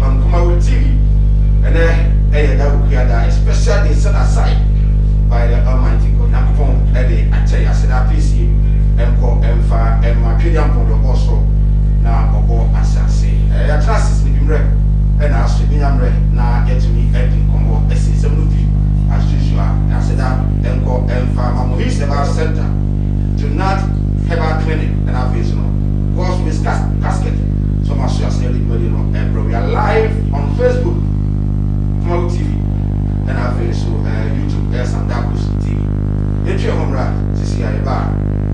on Kumaru TV. And then a special day set aside by the Almighty God. I'm from Eddie. I tell you, I said, I PC, Emco, Emfa, Emma, Pedium from the also now Obo Assassin. I trust is living red, and I said, I'm red now. Get to me, Eddie, Combo, SM as usual. I said, Emco, Emfa, Mamuhis Herbal Center, tonight Herbal Clinic, and I face God's Miss Casket. So much as nearly we are live on Facebook, Kumaru TV, and I face YouTube, and Dakus TV. It's your home right to see how you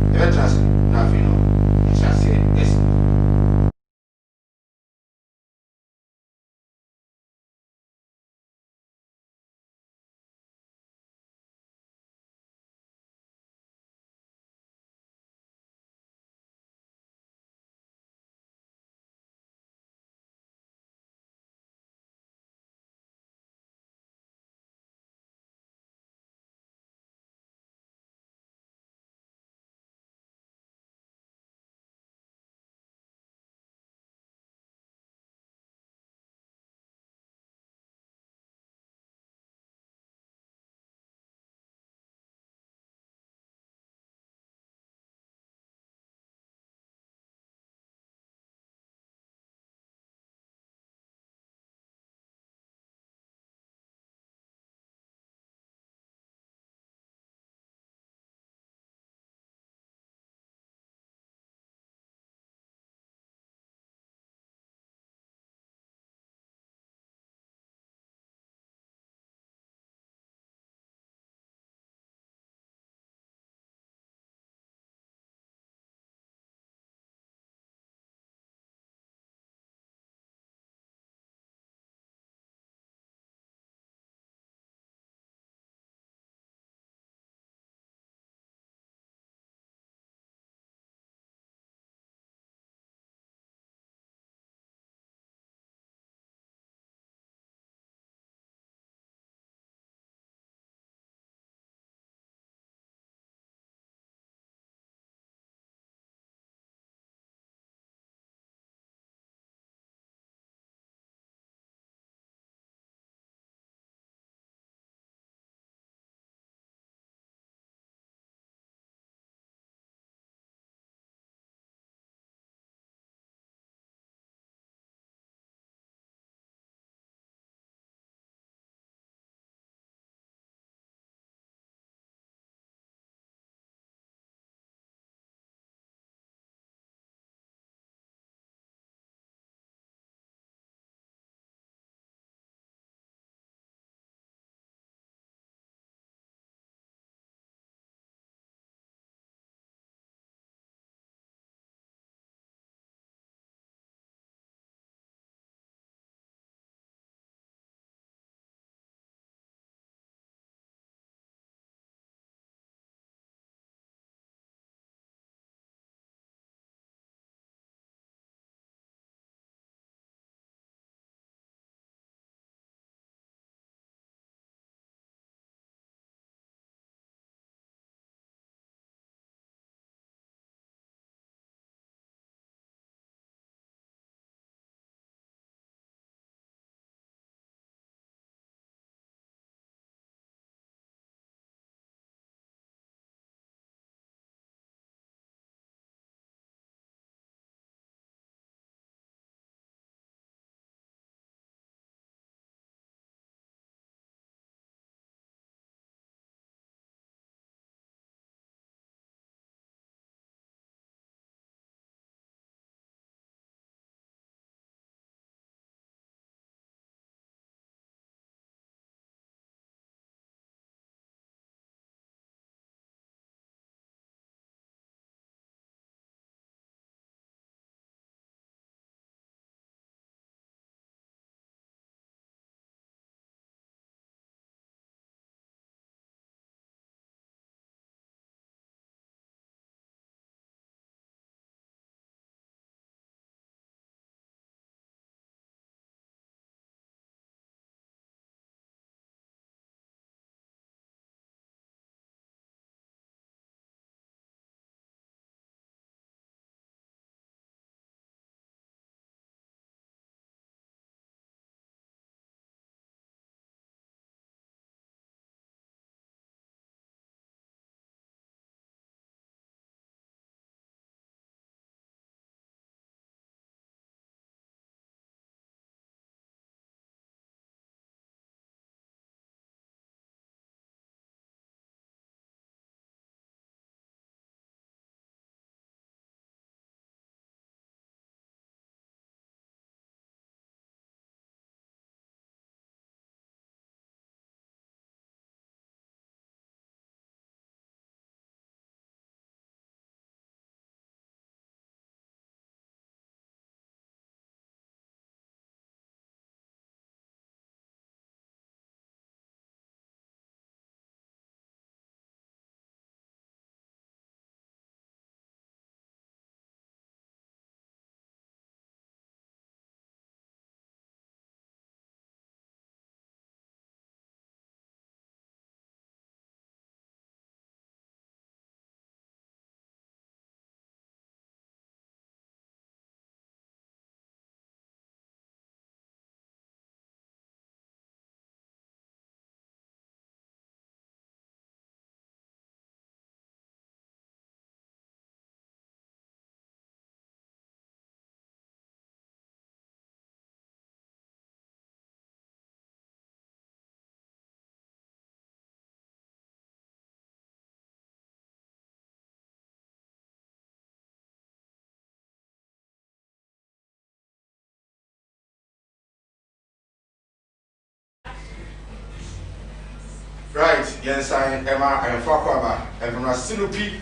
sign Emma and Fakwaba and from a Sinupi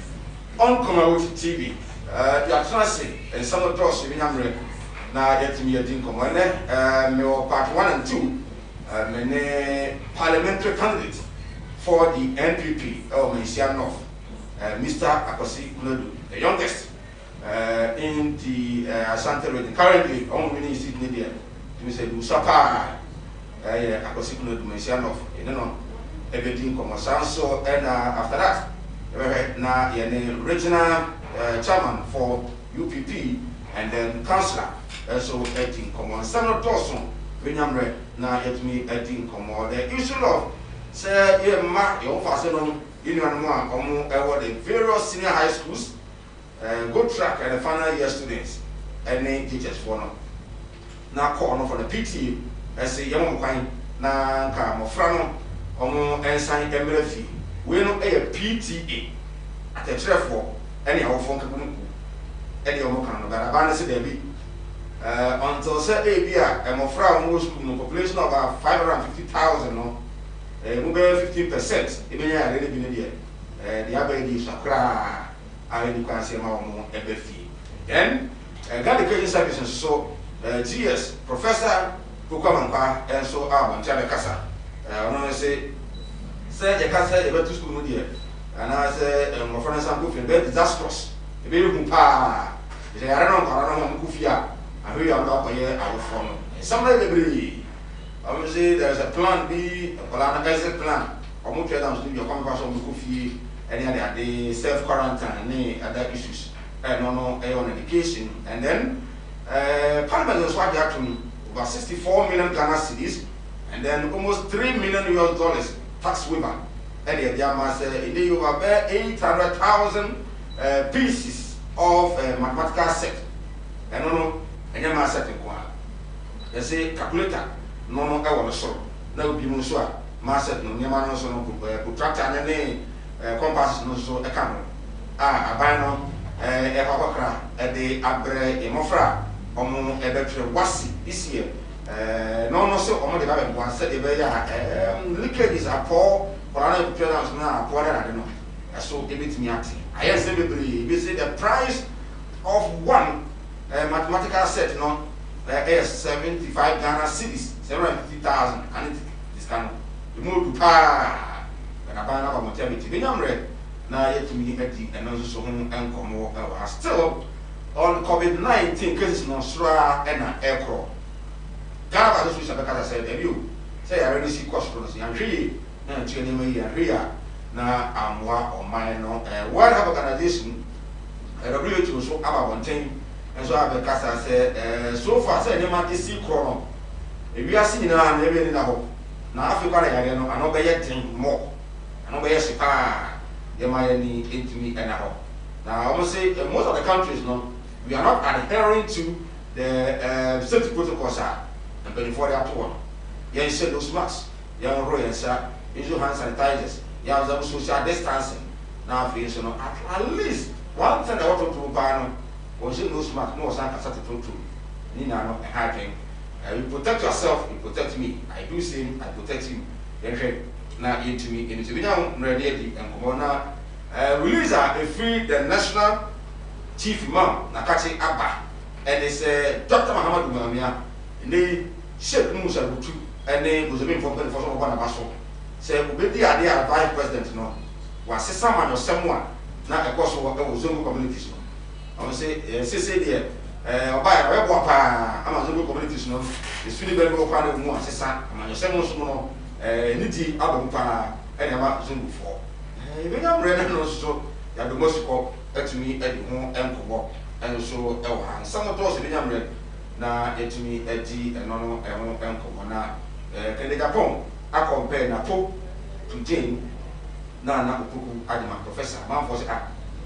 on Commodity TV. You are transit and some of those in Yamre. Now, yet me a dinkum one, part 1 and 2, many parliamentary candidate for the NPP, Messiah North, Mr. Akwasi Kunodu, the youngest in the Asante region. Currently, only in Sydney, to say Lusapa, Akwasi Kunodu, Messiah North, you know, everything comes so, and after that, now you're regional chairman for UPP and then councillor. So, 18 common. Some of those, Vinyamre, now yet me 18 common. The issue of, say, you mark your fastenum in one or the various senior high schools, good track and the final year students, and name teachers for them. Now, call for the PTA, as a young kind, now come of Frano, and sign MLF. We know a PTA at a trap for any of Fonkapunku, any of Mokano, but a banner said, until say ABA and Mofra most population of about 550,000 no, move 15%. Even I really been there. The Abbey Sakra, I can say more FFE. Then got the education services so GS Professor Pukamanka and so on Chabekasa. I want to say the Casa ever to school here, and I say Mofra Sambu very disastrous. The baby Mupa, they are not Kufia. I hear about our phone. Somebody agree. I will say there's a plan B, a plan exit plan. Or more than your conversation with Kofi, any other day, self quarantine, any other issues, and on education. And then Parliament was what happened about 64 million Ghana cedis, and then almost $3 million US tax waiver. And the Yama said, in the you have 800,000 pieces of mathematical set. And no. And your master in one. They say calculator, no, I want to show. No, be Musua, master, no, Yamano, so protractor, and then compass, no, so a camera. A bino, a papa, a abre, a mofra, a better wasi this year. No, so only have one set a liquid is a poor, or I don't now, poor, I don't know. So give it me at. I have said, we say the price of one. Mathematical set, no, is 75 Ghana cedis, 750,000, and this kind of the move to par. And I find out maternity. When I'm read, now yet to me, and also home and come over. Still, on COVID-19 cases, no straw and an aircraft. Ghana, because I said, have you say, I already see questions, and three, and here, now I'm one or mine, what have organization, a WHO, so about one thing. And so I have a cast said, so far, said, man is see chrono. If we are seeing now, maybe in the hope. Now, Africa, I know by yet more. I know by yes, there might need into me and a hope. Now, I must say, most of the countries, no, we are not adhering to the safety protocols, and before they are to one. Yes, said those masks, young royals, sir, use your hand sanitizers, you have social distancing. Now, at least one thing I want to do. Was it no smart? No, I can't true. Nina, no, hacking. You protect yourself, you protect me. I do same, I protect you. Then, now into me, into me now, ready and come on. Release a free the national chief imam, Nakati Abba, and they say Dr. Muhammad Umamia, and they shape Musa Butu, and they was a bit for one of us. Say, we be the idea of vice president, no, was someone or someone, not a course of Zoom communities. I will say, there, by a rebel, Amazon communities, no, it's really very well part of more, Sessa, and seven small, Niti, Abba, and about Zoom before. When I'm ready, also, you have the most call to me at the home and walk, and so, some of those in the now, to me, at tea and no, and Comona, can they Japon, I compare Napo to Jane, Nana Puku, Adama, Professor, Manfos,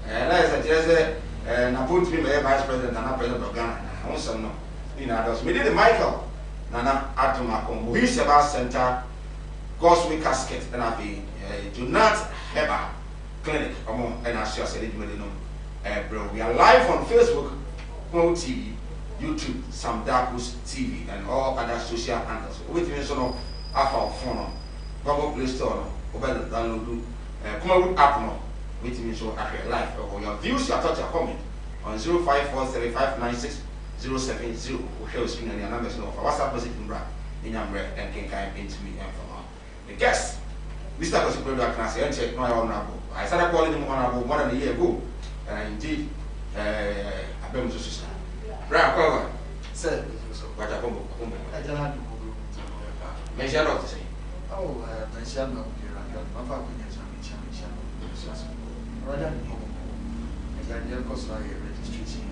and I suggest. And I put me vice president and not president of Ghana. I want some no. In others, we did the Michael Nana Atomakom, we Seba Center, Gosway Casket, and I be do not have a clinic among and I shall say, bro. We are live on Facebook, TV, YouTube, Sam Darkus TV, and all other social handles. With me, so no, Alpha phone, Google Play Store, over download Kumawood app no, which means so after life or your views, your thoughts, your comment on 0543596070. We'll share screen and your numbers no for WhatsApp message in Bra in Yamre and can come into me and from the guest. Mr. Cosipro, I can say, and check my honorable. I started calling him honorable more than a year ago, and indeed, I've been to sister. Bra, cover. Sir, What I come. I don't have to Mention not to say. Oh, mention of your my father is on the channel. Rather than I because I registration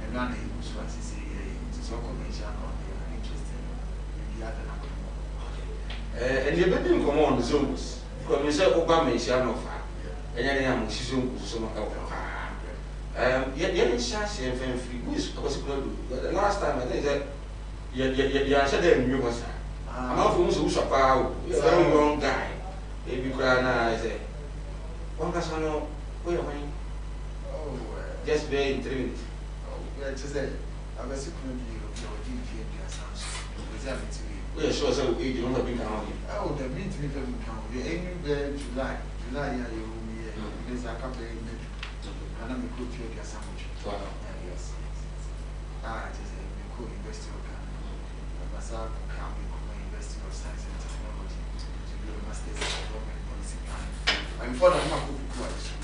and not able to say it's all convention or they are interested in the other number. And you've been come on the Zooms. Because you say Obama is your offer. And then I'm Zoom, so yet in Shashi and Fenfree, who is the last time I think that you answered them, you was. I'm not from who's a power, you're a very wrong guy. If you cry now, I say, one person, wait a minute. Oh, Just very intrigued. Yeah, just that I was secretly We are sure so you don't have been counting. oh, the meat we don't count. You're angry there, July, yeah, you will be there's a couple of minutes. And I'm a good trade your sandwich. Yes. Ah, it is a cool university of Ghana. Masaka can be University of Science and Technology to do a master's in government policy planning. And before that, I'm not going to go to school.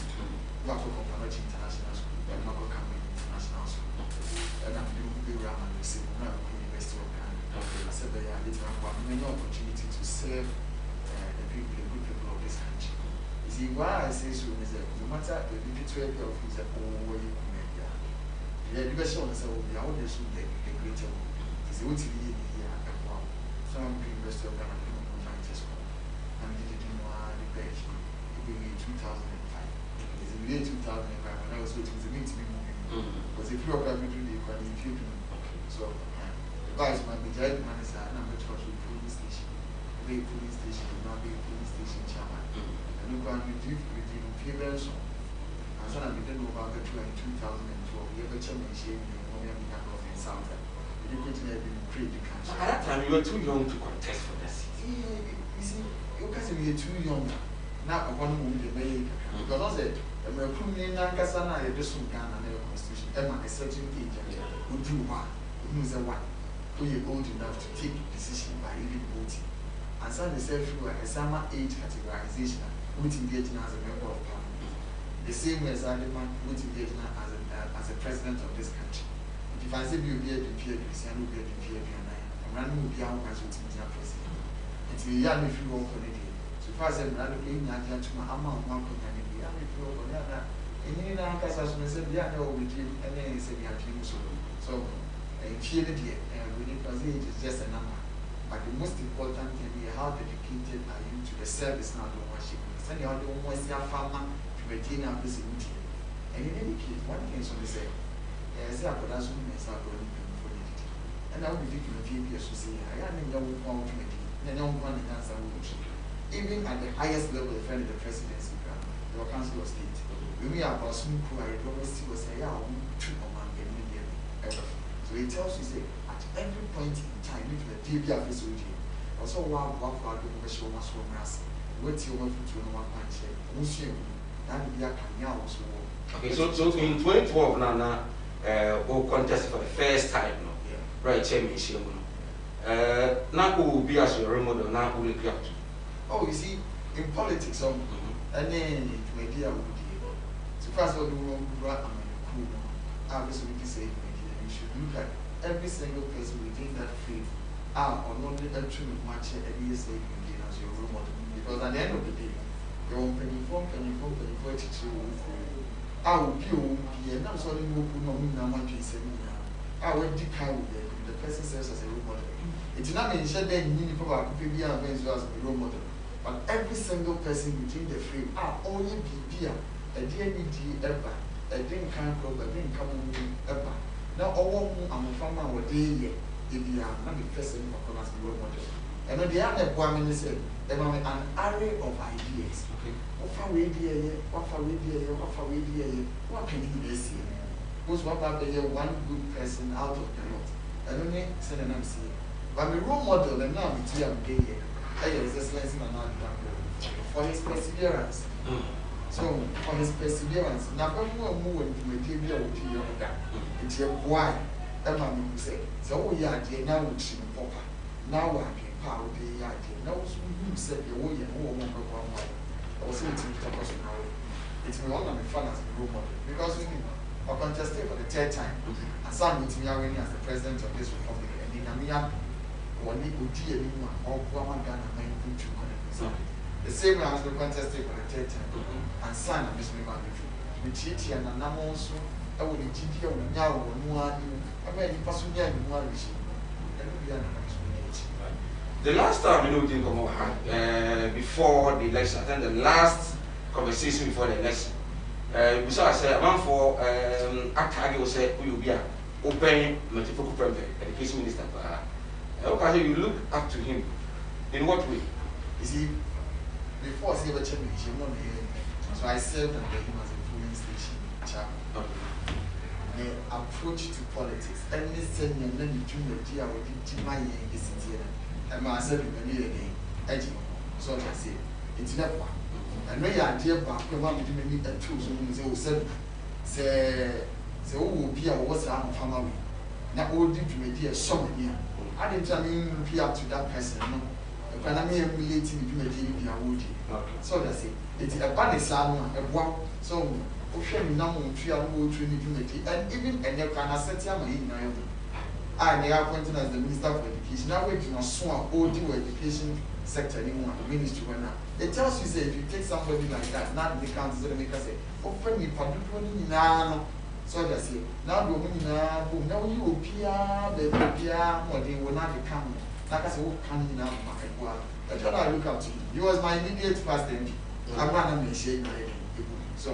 I'm going to international school. I'm not going to come international school. And I'm doing the RAM and the civil University of Ghana. I said that I later on many opportunity to serve the people, the good people of this country. You see, why I say so is that no matter the literature of his own way, the education of the old is the greater. It's the OTV here at one. Some University of Ghana, and did it in the page in 2005. It's in the year 2005 when I was so it was a meeting moving. Because if you are going to do the equality, so guys, my major man is an amateur police station. Be police station, not be police station chairman. And look on with you favor so. And so I didn't know about the 2012. We ever changed in the of in South. You couldn't have been pretty country. At that time, you were too young to contest for the city. You see, you can't say we are too young. Now, I want to move the bay because I said, I'm a criminal Nankasana, I just some Ghana constitution. Emma, a certain age, would do one, who's a one. Who are old enough to take decision by even voting. And so they said through a summer age categorization, which engaging as a member of parliament. The same way as Aliman, which engaging as a president of this country. If I say you be a DPA, you will be a DPA, and random will be our president. It's a young if you walk on it. So far as I'm not looking at my amount, one community, and if you walk on that, and you know, as I said, yeah, no, we give, and then he said, we have to so, and fear it yet. Because age is just a number. But the most important thing is how dedicated are you to the service now to worship. Send you out the one see a farmer to maintain our facility. And in any case, one thing is on the same. Yes, I could ask me myself for it. And I will be thinking of you to say, I am in young one to the young one in answer. Even at the highest level, the friend of the presidency, the council of state. When we are about some who are university was a young two or one ever. So it tells you, say, every point in time, if the DB office will do, also one for the show must from us. What's your one to one punch? Muslim, that would be a canal also. Okay, so in 2012, Nana, will contest for the first time, no? Right, chairmanship. Now, who will be as your role model, now who will be up to? Oh, you see, in politics, and then it may be a wood. So, first of all, you want to cool. Obviously, we say you should look at every single person within that field or not actually much every year saying as your role model. Because at the end of the day, your own penny form, teacher I will be and I'm sorry, no, one piece. I will declare the person serves as a role model. It did not mean that you need to be a role model, but every single person within the field only be a DND ever, a drink can't go, a drink come ever. Now, all I'm a farmer or day, if you are not the person for Thomas role model. And the other woman said, an array of ideas. What can you do here? Who's what about the one good person out of the lot? I don't need send an MC. But my role model, and now I'm here. I was just listening and not for his perseverance. So for his perseverance, now when we move into material with you, it's your why. Emma will say, so we are here now with him, Papa. Now I can power the idea. Now you said the way you know one way. I was saying to you, now it's me one of the fun as a role model because we are contesting for the third time. And son with me already as the president of this republic, and in Amia, one equal dear anyone, or Guaman Ghana, and two connections. The same way I was contesting for the third time. And son of this man, the Chiti and Anamos, I will be Chiti or now or no one. I mean, possibly I will not receive. The last time you know didn't come over before the election, I think the last conversation before the election. We saw I said one for Akage was said we will be open multifocal primary education minister. Okay, you look up to him. In what way? You see, before I say about change, so I served under him as a polling station chairman. The approach to politics, and this thing and then you do the deal with my city. And I said, again, so I say, it's never one. And no idea about the one with me and two, so say, oh, be a what's our family. Now, all due to me, dear, so many. I didn't tell me be up to that person. When I'm here relating to me, I would. So I say, it's a bad salon, a one, so. Now, and even and you can assert him in I they are appointed as the Minister for Education. Now we do not swan all the education sector anymore, ministry now. It tells you say if you take somebody like that, not the council make us say, open me for now. So I say, now do now you appear, or they will not become like I say, what can you now market work? That's what I look up to. He was my immediate past MP. I'm not a shame. So,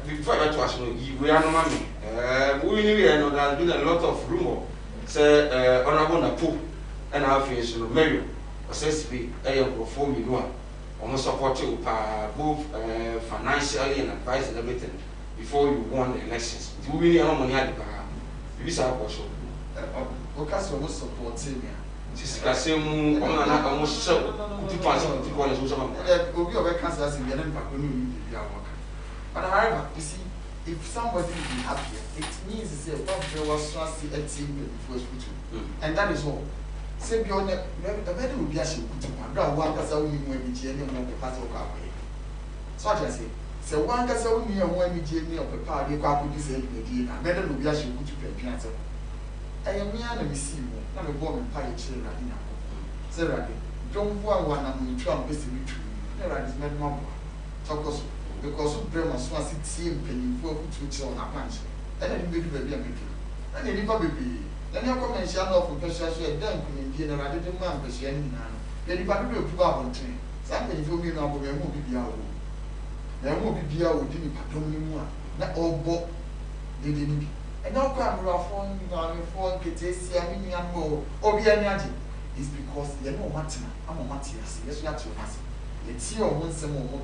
before I went to ask you, we are no money. We know that there's been a lot of rumor. Say, Honorable Napo and our face, Mario, says to be a perform you know, almost support you both financially and advice and everything before you won the elections. Do we need money at the bar? This is our question. Because we must support him. Sister Sim, almost so. But however, you see, if somebody is happy, it means it's a what was trusted a team before school. And that is all. Say beyond the very will be a ship to one that's only when we journey on the path of our way. So I say, so one that's only when we journey of the party, you can't be saying the deal, and better will be a ship to pay answer. I am near the receiver, not a bomb and pie children. Sarah, don't one I'm trying to be true. There is many more. Talk because of Bremer Swansea team penny for two on a punch. And then you baby a baby. And then you baby. Then you come and shut off with Pesha, then come in dinner. I didn't mind Pesha. Then you probably will put on train. Something for me now, there won't be our. There won't be our dinner, but don't you want. Not all bought. They didn't. And now come phone, phone, Ketesia, Minian, or be energy. Is because you know what I'm a Matthias. Yes, you have to ask. It's your one some more.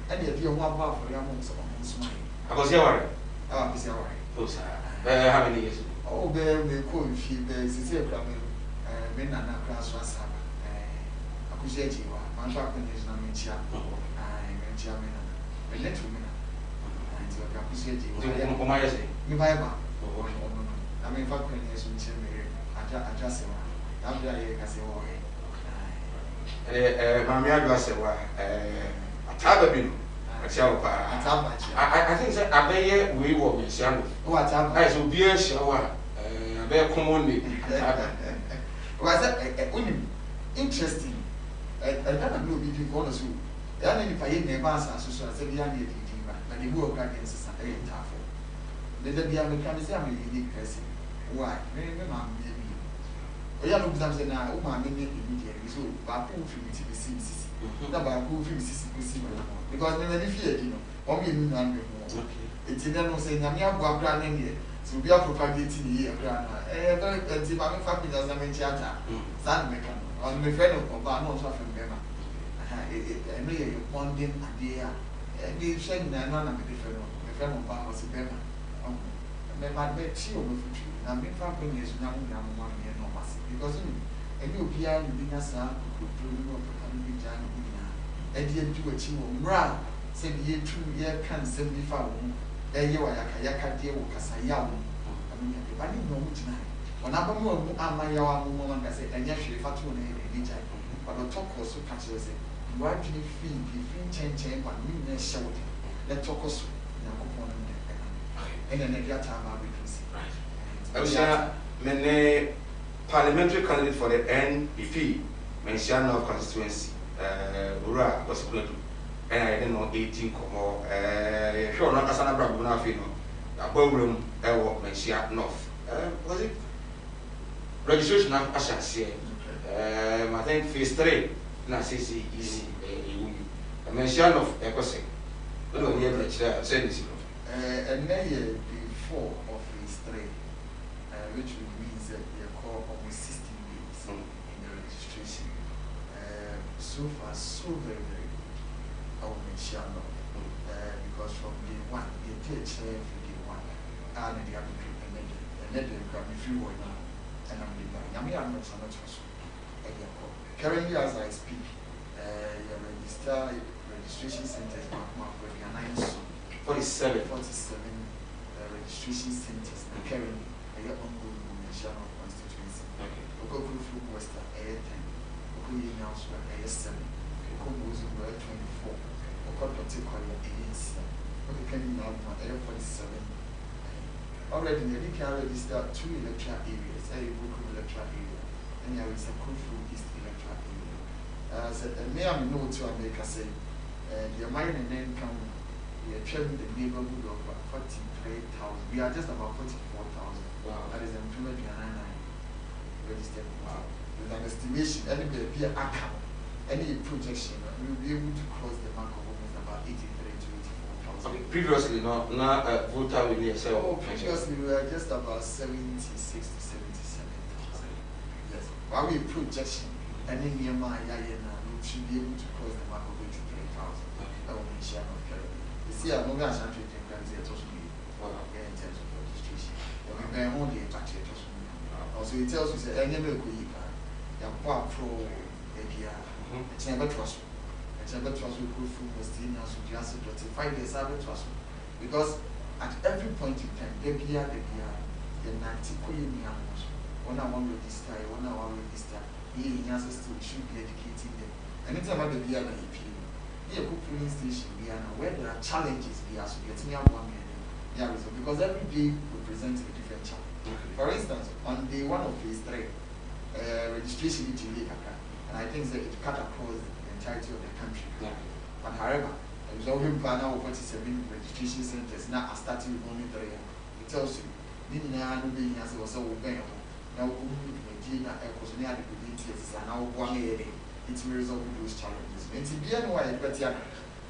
And if you want bar for your months of a smile. I was your Is your right. How many years? Oh, there may call if you there's a coming. Men and a class was up. I could say you are. My background is not Minchia. I'm a German. A little minute. And you are appreciate you. You buy back. I mean, background is in Chimney. I just say, I'm there. I say, oh, Mammy, I say, Tababino. I think that I bear we will be young. What I will be a shower. I bear commonly. Was that interesting? I don't know if you want to. There are any fine neighbors as well as the young but the work against a tough. Let there be a mechanism in unique person. Why? Maybe mamma. We are looking at now, immediately, so Baku from CBC. Baku from CBC. Because many fear, you know, only in Nandi. It's in them saying, I'm not going here. So we are propagating here, grandma. Very expensive. I'm family as a menchata. Sandmaker. On my friend of Obama from Bema. I know you're bonding idea. And you said, I'm not a different. My friend of Obama was a Bema. I met you over for you. I'm in family is now one year. Because and you'll be on the Nasa, who drew up a family jam. And yet, do a team of Ra, said ye 2 year can 75. And you are Yaka dear Casayam. I mean, I didn't know which night. When I'm my woman, I said, and yes, if I told her, but the talk also catches it. You actually feel the change, but we may shout. Let talk us. And then every time I'll be I was a parliamentary candidate for the NPP, mentioned of constituency, Ura was good, and I didn't know 18 more. Sure, not as an Abraham Fino, a ballroom, Mensia North. Was it registration of Ashansi? I think phase 3, Nassisi, easy, a mention of Ecosec. I don't hear the chair, and then before of phase 3, which means that they are called almost 16 days in the registration. So far, so very good. I will mention because from day 1, they take chair for day 1, and they have to do and then they can be free one now, and I'm the bank. I'm not so much also. Currently, as I speak, your registration centers for the 47 registration centers currently ongoing national constituency. Okokuru Fruit Western 10, Okoye Nyanswa 7, Okobozu 24, Okodote Koya 8, Okekeni Nalma 47. Already, they can register 2 electoral areas, a Okoku electoral area, and there is a Kufu East electoral area. So, may I know to America say, the American name come. We are traveling the neighborhood of 43,000. We are just about 44,000. Wow. That is employment registered. Wow. With an estimation, any projection, we will be able to cross the mark of almost about 83 to 84,000. Okay. Previously, not voter with yourself. Oh, previously we were just about 76 to 77,000. Yes. While we projection, any Myanmar, we should be able to cross the mark of 83,000. That will be share of Caribbean. See, I'm not going to change the currency at all in terms of registration. We've been only a tax at all. Also, it tells you that any milk we have pro APR. It's never trust. It's never trust we go through Western so just 5 years I trust. Because at every point in time, APR, the 90 Korean animals, 1 hour register, 1 hour register, he has to should be educating them. Anytime I be an APR. Here, polling station, where there are challenges, we are getting up 1 million. Because every day represents a different challenge. For instance, on day 1 of phase 3, registration in Chile, and I think that it cut across the entirety of the country. But however, there is only plan of 47 registration centers now are starting with only 3. It tells you, now being as it was so obeying. Now, Medina, Ecos, near the communities, and now 1 year. It will resolve those challenges. And to be anyway, but yeah,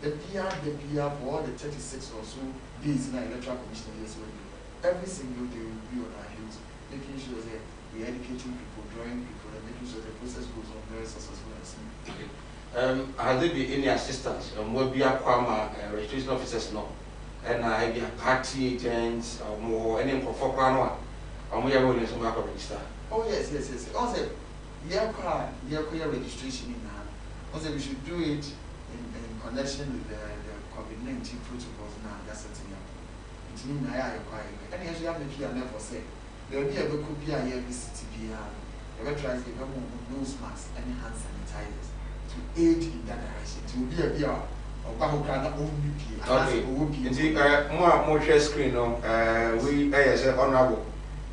the PR for all the 36 or so days in our electoral commission years will do. Every single day will be on our heels, making sure that we are educating people, drawing people, and making sure the process goes on very successfully. Okay. Has there been any assistance? Will be a registration officers now, and I be a party agents or more any for Cranoa, and we are willing to register. Oh yes. Also, your registration in hand. Also, we should do it in connection with the COVID-19 protocols now. That's it. It means I acquire. And yes, you have the PR never say. There will be a book of every city PR. The website is the government nose masks and hand sanitizers to aid in that direction. To be a PR or Bahokana only PR. Okay. More share screen on we as honorable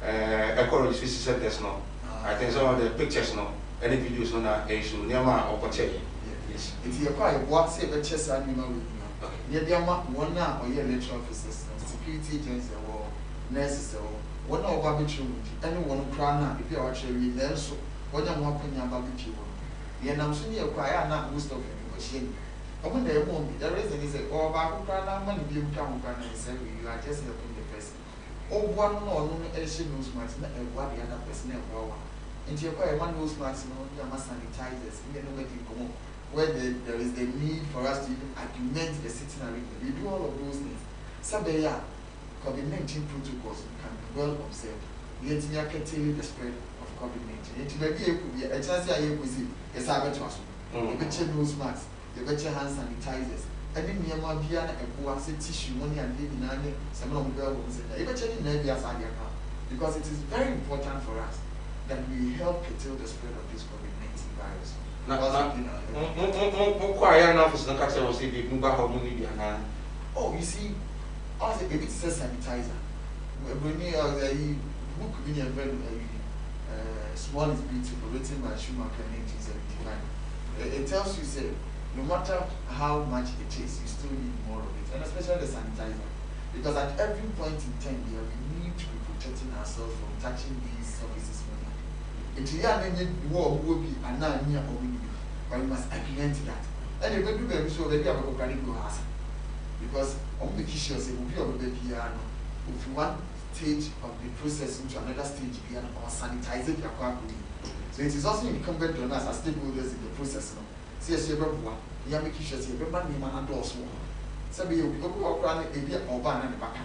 ecology centers now. I think some of the pictures now, any videos on that issue, near my opportunity. Yes. If you acquire what's a chess animal with you, near the one now or your electoral officers, security agents or nurses or one of barbecue, anyone crown if you are actually there, so what I'm walking your barbecue. The announcement you acquire not most of it machine. But when there won't be, the reason is that all about crown money you come and say you are just helping the person. Or one or no Asian news match, and what the other person ever. And you acquire one nose mask, you must sanitizers, where there is the need for us to even augment the sitting arrangement. We do all of those things. Sabaya, COVID-19 protocols can be well observed. Yet, we are curtailing the spread of COVID-19. It may be a chance I hear with a cyber to us. You bet nose masks, you bet hand sanitizers. And then you might be a tissue money and living in some of the girls. You bet you maybe as I account. Because it is very important for us that we help curtail the spread of this COVID-19 virus. Oh, you see, also if it says sanitizer, when you book in a very small is beautiful, written by Schumacher in 1879. It tells you, say, no matter how much it is, you still need more of it, and especially the sanitizer. Because at every point in time, we need to be protecting ourselves from touching these surfaces. It's here and then war will be a 9-year old, but we must implement that. And you go to the so that you have a credit go ask. Because on the issues, it will be over the piano. If you want stage of the process into another stage, piano or sanitize it, you're quite good. So it is also incumbent on us as stakeholders in the process. See, as you're you are making sure you're name and endorse one. So we go around a bit or ban and back.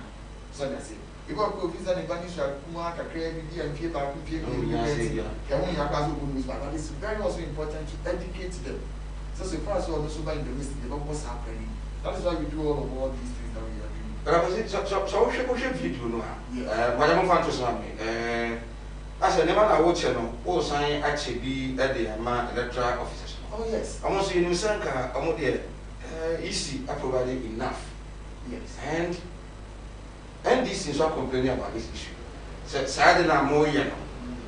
So that's it. You go to visit the Spanish Kumaka, and people are but it's very also important to educate them. So far as also by the list, they know what's happening. That is why we do all these things that we are doing. But I was so video no. Madam Fantos, as a never I watch all sign actually be at the electoral officers. Oh yes. I want to see you Sanka, I'm there. Easy, I provided enough. Yes. And this is what complaining about this issue. So sadly, I'm more young.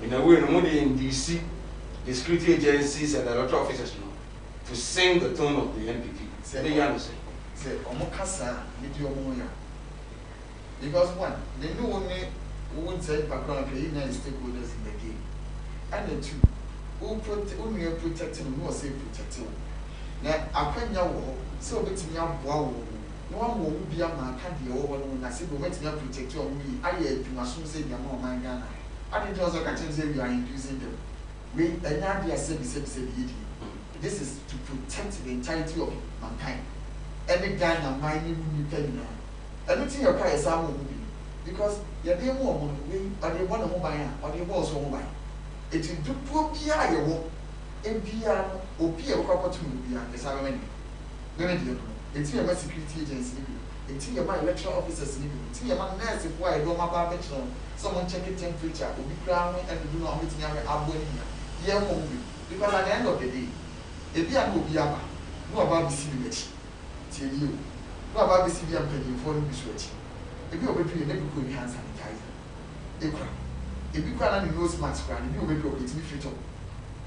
In a way, no more in DC, the security agencies and the electoral officers know to sing the tone of the NPP. Say, say, Omokasa, because one, they know only who would say background United stakeholders in the game. And the two, who are protecting, who are safe protecting. Now, I can't know, so it's me up. No one will be a man, can't be over when I say, we're going to protect you. I must soon say, you're more my Ghana. I didn't also catch and say we are inducing them. We another said, this is to protect the entirety of mankind. Any Ghana, mining, you can know. Anything your car is our movie. Because you're the more money, or they want to mobile, or they was mobile. It is to poor Pia, you won't. And Pia, or Pia, proper to be a salary. It's your security agency, it's your electoral officers, it's your nurse if why don't my bachelor, someone check it temperature, will be crowned and do not meet me at Abbonia. Yeah, because at the end of the day, if you are no Biaba, no about the civil till you, no about the civil penny for the research. If you are between never could be hand sanitizer. If you can't nose mask, if you will be future.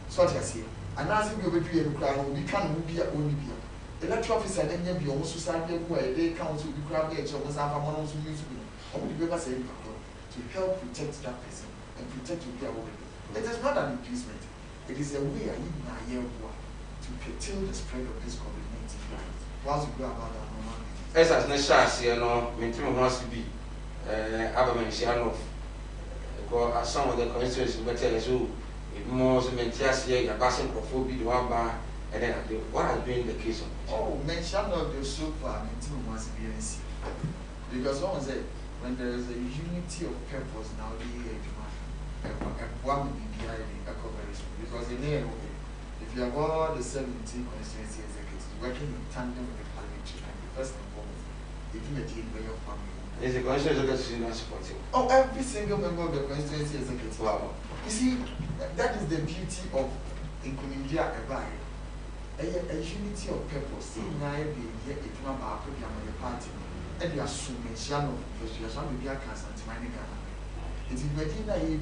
So I say, and as if you will be a crown, we can't be a only beer. Electoral officer then be almost society where they council the crowd edge of Mazapa Monos music or the paper saying to help protect that person and protect your people. It is not an inducement, it is a way I need my year to curtail the spread of this COVID-19 virus. Whilst we go about that normal as Nashas, you know, maintain wants to be Abamanian of some of the constituencies, but tell us who if more Mentias here, a passing for phobia, one bar. And then what has been the case of it? Oh, mention of the super must be because one said when there is a unity of purpose now the one will be behind the coverage because in there if you have all the 17 constituency executives working in tandem with the parliamentary first and foremost, they do a deal by your family. Is the constituency executive not supporting? Oh, every single member of the constituency executive. Wow. You see, that is the beauty of Incunindia Ebai. A unity of purpose. See, now be here if you are put on your party, and you assume it's Yano, because you are some of your cancer to mining Ghana. It is Medina 18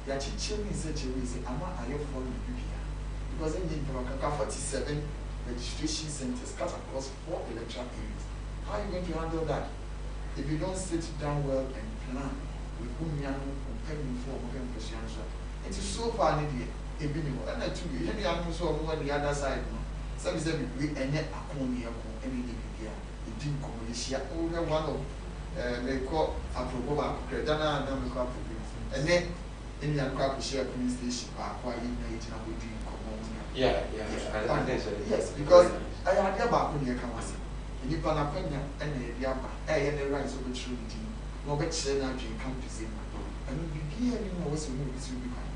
that you chill in such a way, say, I'm not a for you here. Because in the 47 registration centers cut across 4 electoral areas. How are you going to handle that? If you don't sit down well and plan with whom you are comparing for it is so far in the evening, and I too, you have so on the other side. Some is we and yet a corner any day. It didn't come only one of they call a program, Credana and Namaka, and then in the crowd share police station, quite in the 18 and we didn't come on. Yeah, yes, because I had a back when you come as in Panapena and the Yama, and the rise of the truth. No better than I come to see. And we be here anymore, so movies will be fine.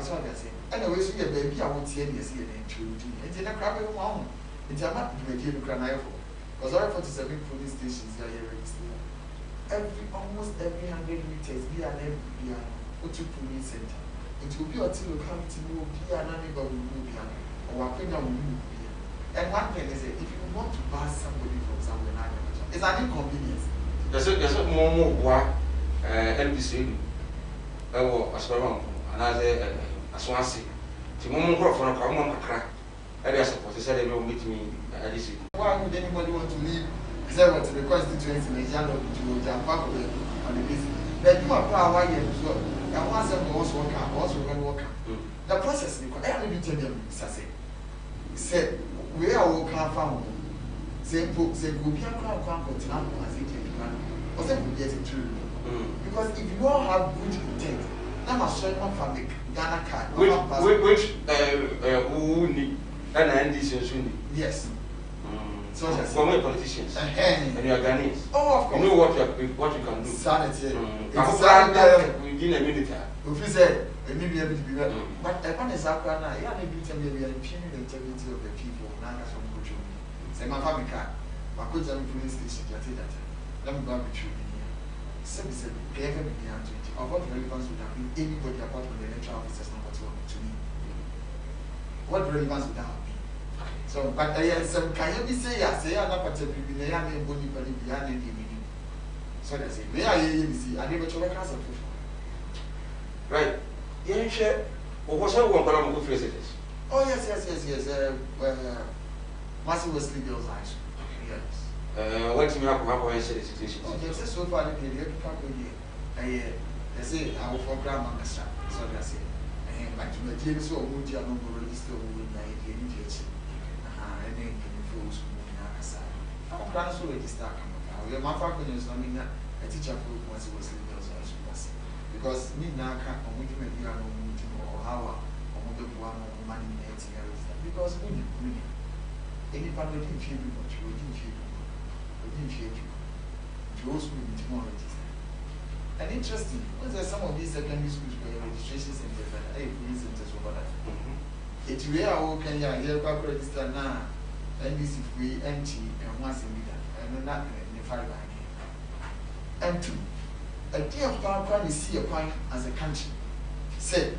That's what I say. Anyway, so you baby, I won't see any see an introduction. It's in a crab of one. It's a map to make you cry for. Because all 47 police stations are here registered. Almost every 100 meters, be an every police center. It will be until you come to know, be an neighbor will be or a queen will be. And one thing is, if you want to pass somebody from somewhere, it's an inconvenience. There's a more NBC. Oh, as well, another as one see. Timon for a common crack. And I suppose they said they will meet me at this. Why would anybody want to leave? Say what to the constituency in the Jano to jump up on the list? Then you are power as well. And once I also work. The process, I only tell them, say, we are all found. Say, books, say, go be a crowd, continue as it is. Or say, we get it true. Because if you don't have good intent, that must show my family, Ghana card. Which who need and NDC? Yes. So former politicians and you are Ghanaians. Oh, of course. You know what you can do. Sanity. Within a minute. If you say, may be able to be better. But upon a Sakana, I am able to be an impugning integrity of the people. Nanga from Kuchu. Say my family card. My good police station, let me go with you. Said, they ever began to it. Of what relevance would have been anybody apart from the electoral officers number 2 to me? What relevance would that have been? So, but I have some can you say, yes, say, I'm not particularly behind the body, but behind the meaning. So they say, may I see, I never told a class of people. Right. Yeah, share. Or was I one column of visitors? Oh, yes. Massive Wesley Girls Eyes. Yes. What's me up about my situation? Oh, yes, so far, they say, I will for grandma, so they say, but to the James or Moody, I don't register with my idiot. And then fools moving outside. I'm trying to register. We are my faculty is not a teacher who was Wesley Girls Eyes. Because me now can't come with me or how or money because we any part of the field, but you didn't feel you also need more register. And interesting, was there some of these secondary schools where registration centers and police centers over that? It's where I can hear back register now, and this if we empty and once in leader, and not in the fire back. And two, a day of power can see a point as a country. Say,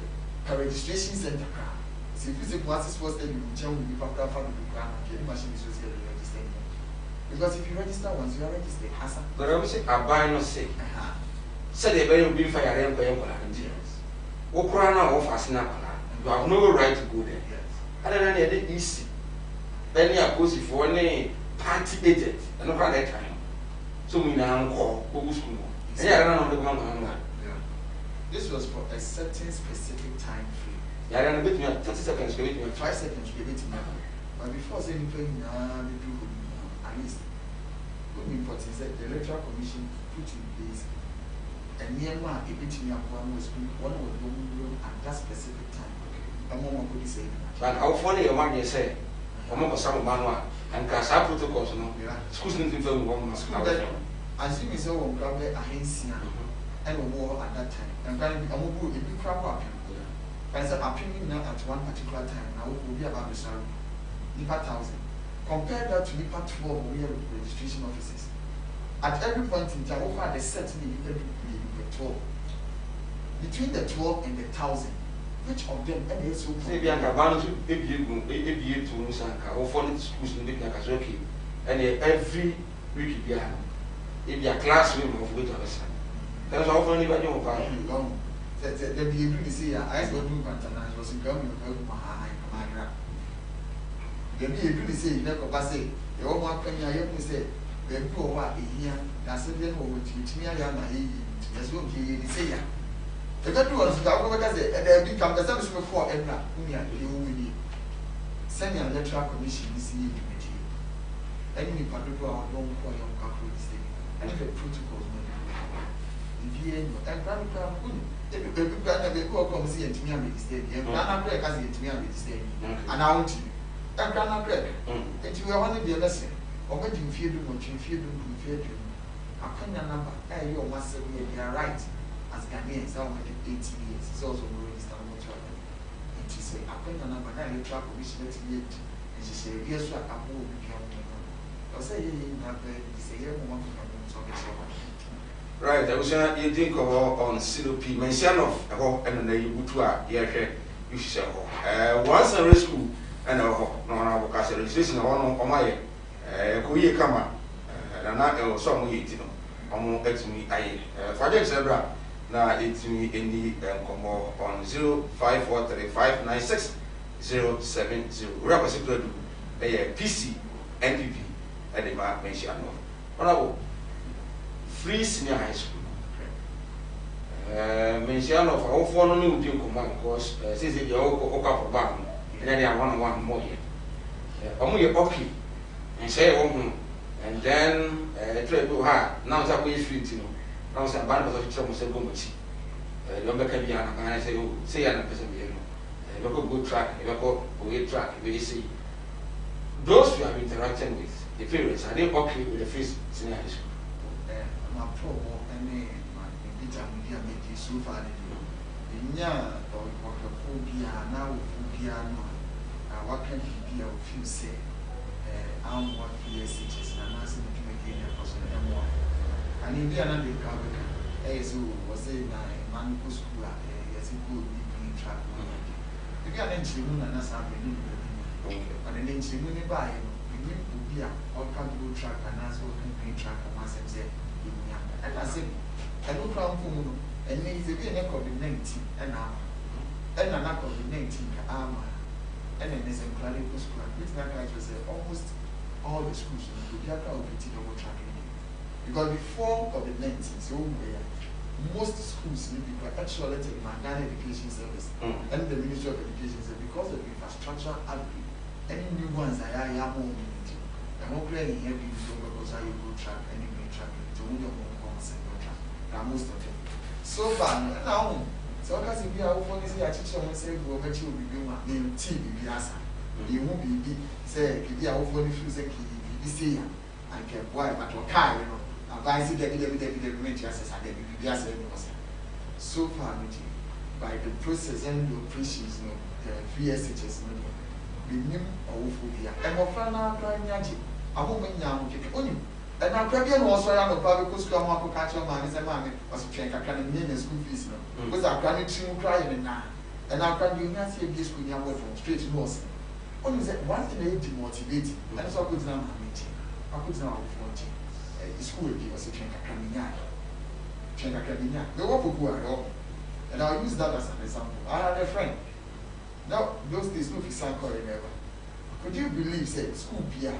a registration center. So if you say classes was then you tell me after family program, the machine is registered. Because if you register once, you are registered. But I will say, I buy no say. Said they better be fire and pay for Okrana or Fascina. You have no right to go there. I don't know any easy. Then you are posted for any party agent and not that time. So we now call school. This was for a certain specific time frame. Yeah, I don't know 30 seconds, 5 seconds, give it to me. But before saying anything, at least, what important is that the Electoral Commission put in place a nearby a bit in one was one of them at that specific time. A moment could say. But how funny your man say, among some manual and Casa protocols, no, schools need to film 1 month. As you saw, one probably a Haitian and a war at that time. And then a move a big crap up. But as opinion now at one particular time, now will be about the salary. Nipa 1,000. Compare that to Nipa 12 we have registration offices. At every point in time, over the certainly you can be 12. Between the 12 and the 1,000, which of them and so maybe I can balance if you to Musanka or for the schools in the Nakazoki and every week if you are classroom of which other son. That's all for anybody on fire. The be to see I was doing Pantana was in government of Mahaira. The be able to say, never pass it. The old one penny I have to say, we go what here, that's a little over to me. I am as well. He say, the country was because they become the service before Edna, whom you will send your electoral commission this year. Any particular long for your calculate state. And if a protocols, if you and grandpa, if you come see it to me, I'm registered. Grandma Craig has it to me, I'm registered. And I want you. And Grandma Craig, and you are only the lesson. Or when you feel what you feel, you feel. I can't number. Hey, you must say you are right. As Ghanaians, that will make it 80 years. It's also more registered. to say, I couldn't number 9 travel, which let me and she said, yes, I will become. I'll say, you have say, one right, I was you think of on CLP, mention of a hawk and then you go to a year, you shall. Once a rescue and a hawk, no, I will cast a registration on my Korea Kama, and not some way, you know, almost X me. I, for the zebra, now it's me in the come on 0543596070. Representative PC, NPP, and the mark mention of. Free senior high school. Mention of our phone new deal command course, says it your Oka for Bam, and then they are 1 more year. Only okay, and say, and then trade to her. Now it's a way street, you know. Now it's a band of trouble, say, Gomuchi. Younger can be and I say, say, I'm a person, you know. Local good track, local way track, we see. Those you have interacted with, the parents, are they okay with the free senior high school? My promo and my media made you so far. In ya or phobia now, phobia no. What can he be of few say? I'm what PSHs and I'm asking to make a person and more. And in the another cover, as who was a man who school, as a good being trapped. You can enter moon and that's happening. But an inch moon by you will be a or can go track and as well can be track and myself say. And I said, I don't come from and it's a bit COVID-19 and now, and not COVID-19 armor, and then there's a clinical school, which that guy was almost all the schools in the Yaka of double tracking. Because before COVID-19, so most schools need to be actually taking my Ghana Education Service and the Ministry of Education Service because of infrastructure upgrade. Any new ones I am more meeting. I'm not playing here because I will track any track to most of them. So far, now, so because if you are over this, I teach you, say, go bet you will be one name TV. You won't be say, if you are over the few seconds, you see, I can buy, but your car, you know, advise it so far, by the process and the operations, the VSHS, we knew phobia. And my friend, I'm only. And I'm preparing also on the public school, Marco Catcher, man, is a man, was trained at Canadian school fees. Because I'm planning to cry in now. And I'm planning to see this school young from straight north. Only that one thing to motivate, and so I could not meeting. I could not afford the school was a train at Canadian. Train at Canadian. The work who are all. And I'll use that as an example. I had a friend. Now, those days, no physical calling ever. Could you believe, said school Pia?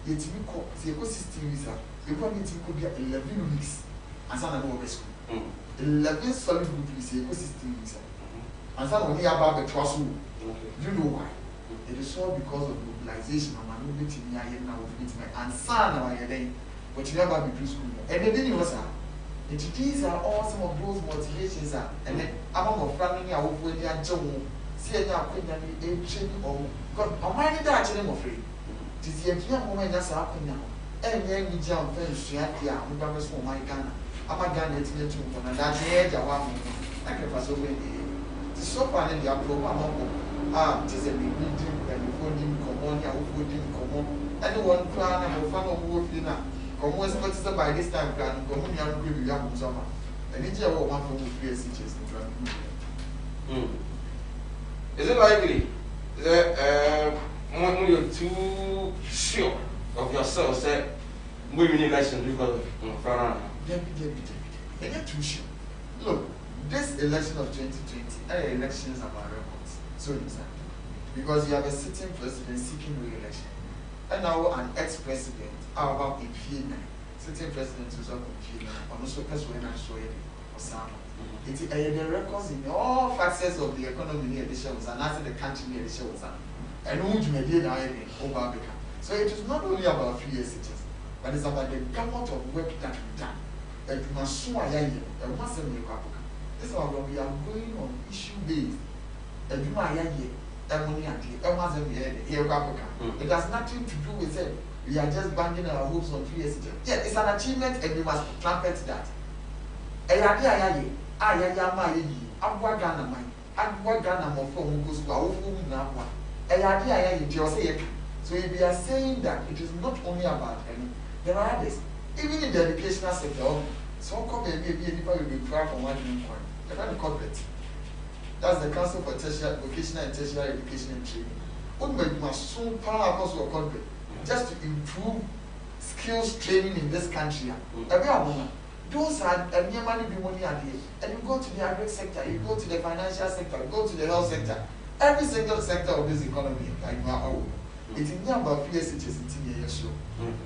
Yet you call the ecosystem visa, you probably could be 11 weeks as an over school. 11 solid weeks, ecosystem visa. And some only about the trust rule. You know why? It is all because of mobilization and maneuverity near here now with it. And son, I then, but you never be to school. And then you know, these are all some of those motivations. And then among of family, I will when they are Joe, see now, when they are or God, I'm minded that I'm afraid. This year, moment that's happening now. And then we jump fence, yeah, we never saw my Ghana. I'm a Ghana, it's not true, and that's the edge of one. I can pass away. The soap and the program, just a meeting, and you phone him, come on, you phone him, come on. Anyone crying, and fan of wolf, you know. Come on, what's the by this time, plan, come on, young people, young summer. And it's your one from the fear situations. Is it likely? When you're too sure of yourself, say, moving election because of Farana. And you're too sure. Look, this election of 2020, elections are about records. So exactly. Because you have a sitting president seeking re-election. And now an ex-president, how about Impeachment? Sitting president who's on Impeachment, and also when I show it, Osama. It's the records in all facets of the economy near the show, and after the country near the show. And who you may be over. So it is not only about 3 years, but it's about the gamut of work that we done. And you must show a young and once a week. This is why we are going on issue based. And you might it has nothing to do with it. We are just banging our hopes on 3 years. Yeah, it's an achievement and we must trumpet that. what Ghana more from goes to our home now. So if we are saying that it is not only about there are others, even in the educational sector, so come maybe people will be proud for one point. They're not corporate. That's the Council for Tertiary Vocational and Tertiary Education and Training. What must soon power also a corporate just to improve skills training in this country. Every moment. Those are near money be money and you go to the agri sector, you go to the financial sector, you go to the health sector. Every single sector of this economy, like it is not about PSHs in the show,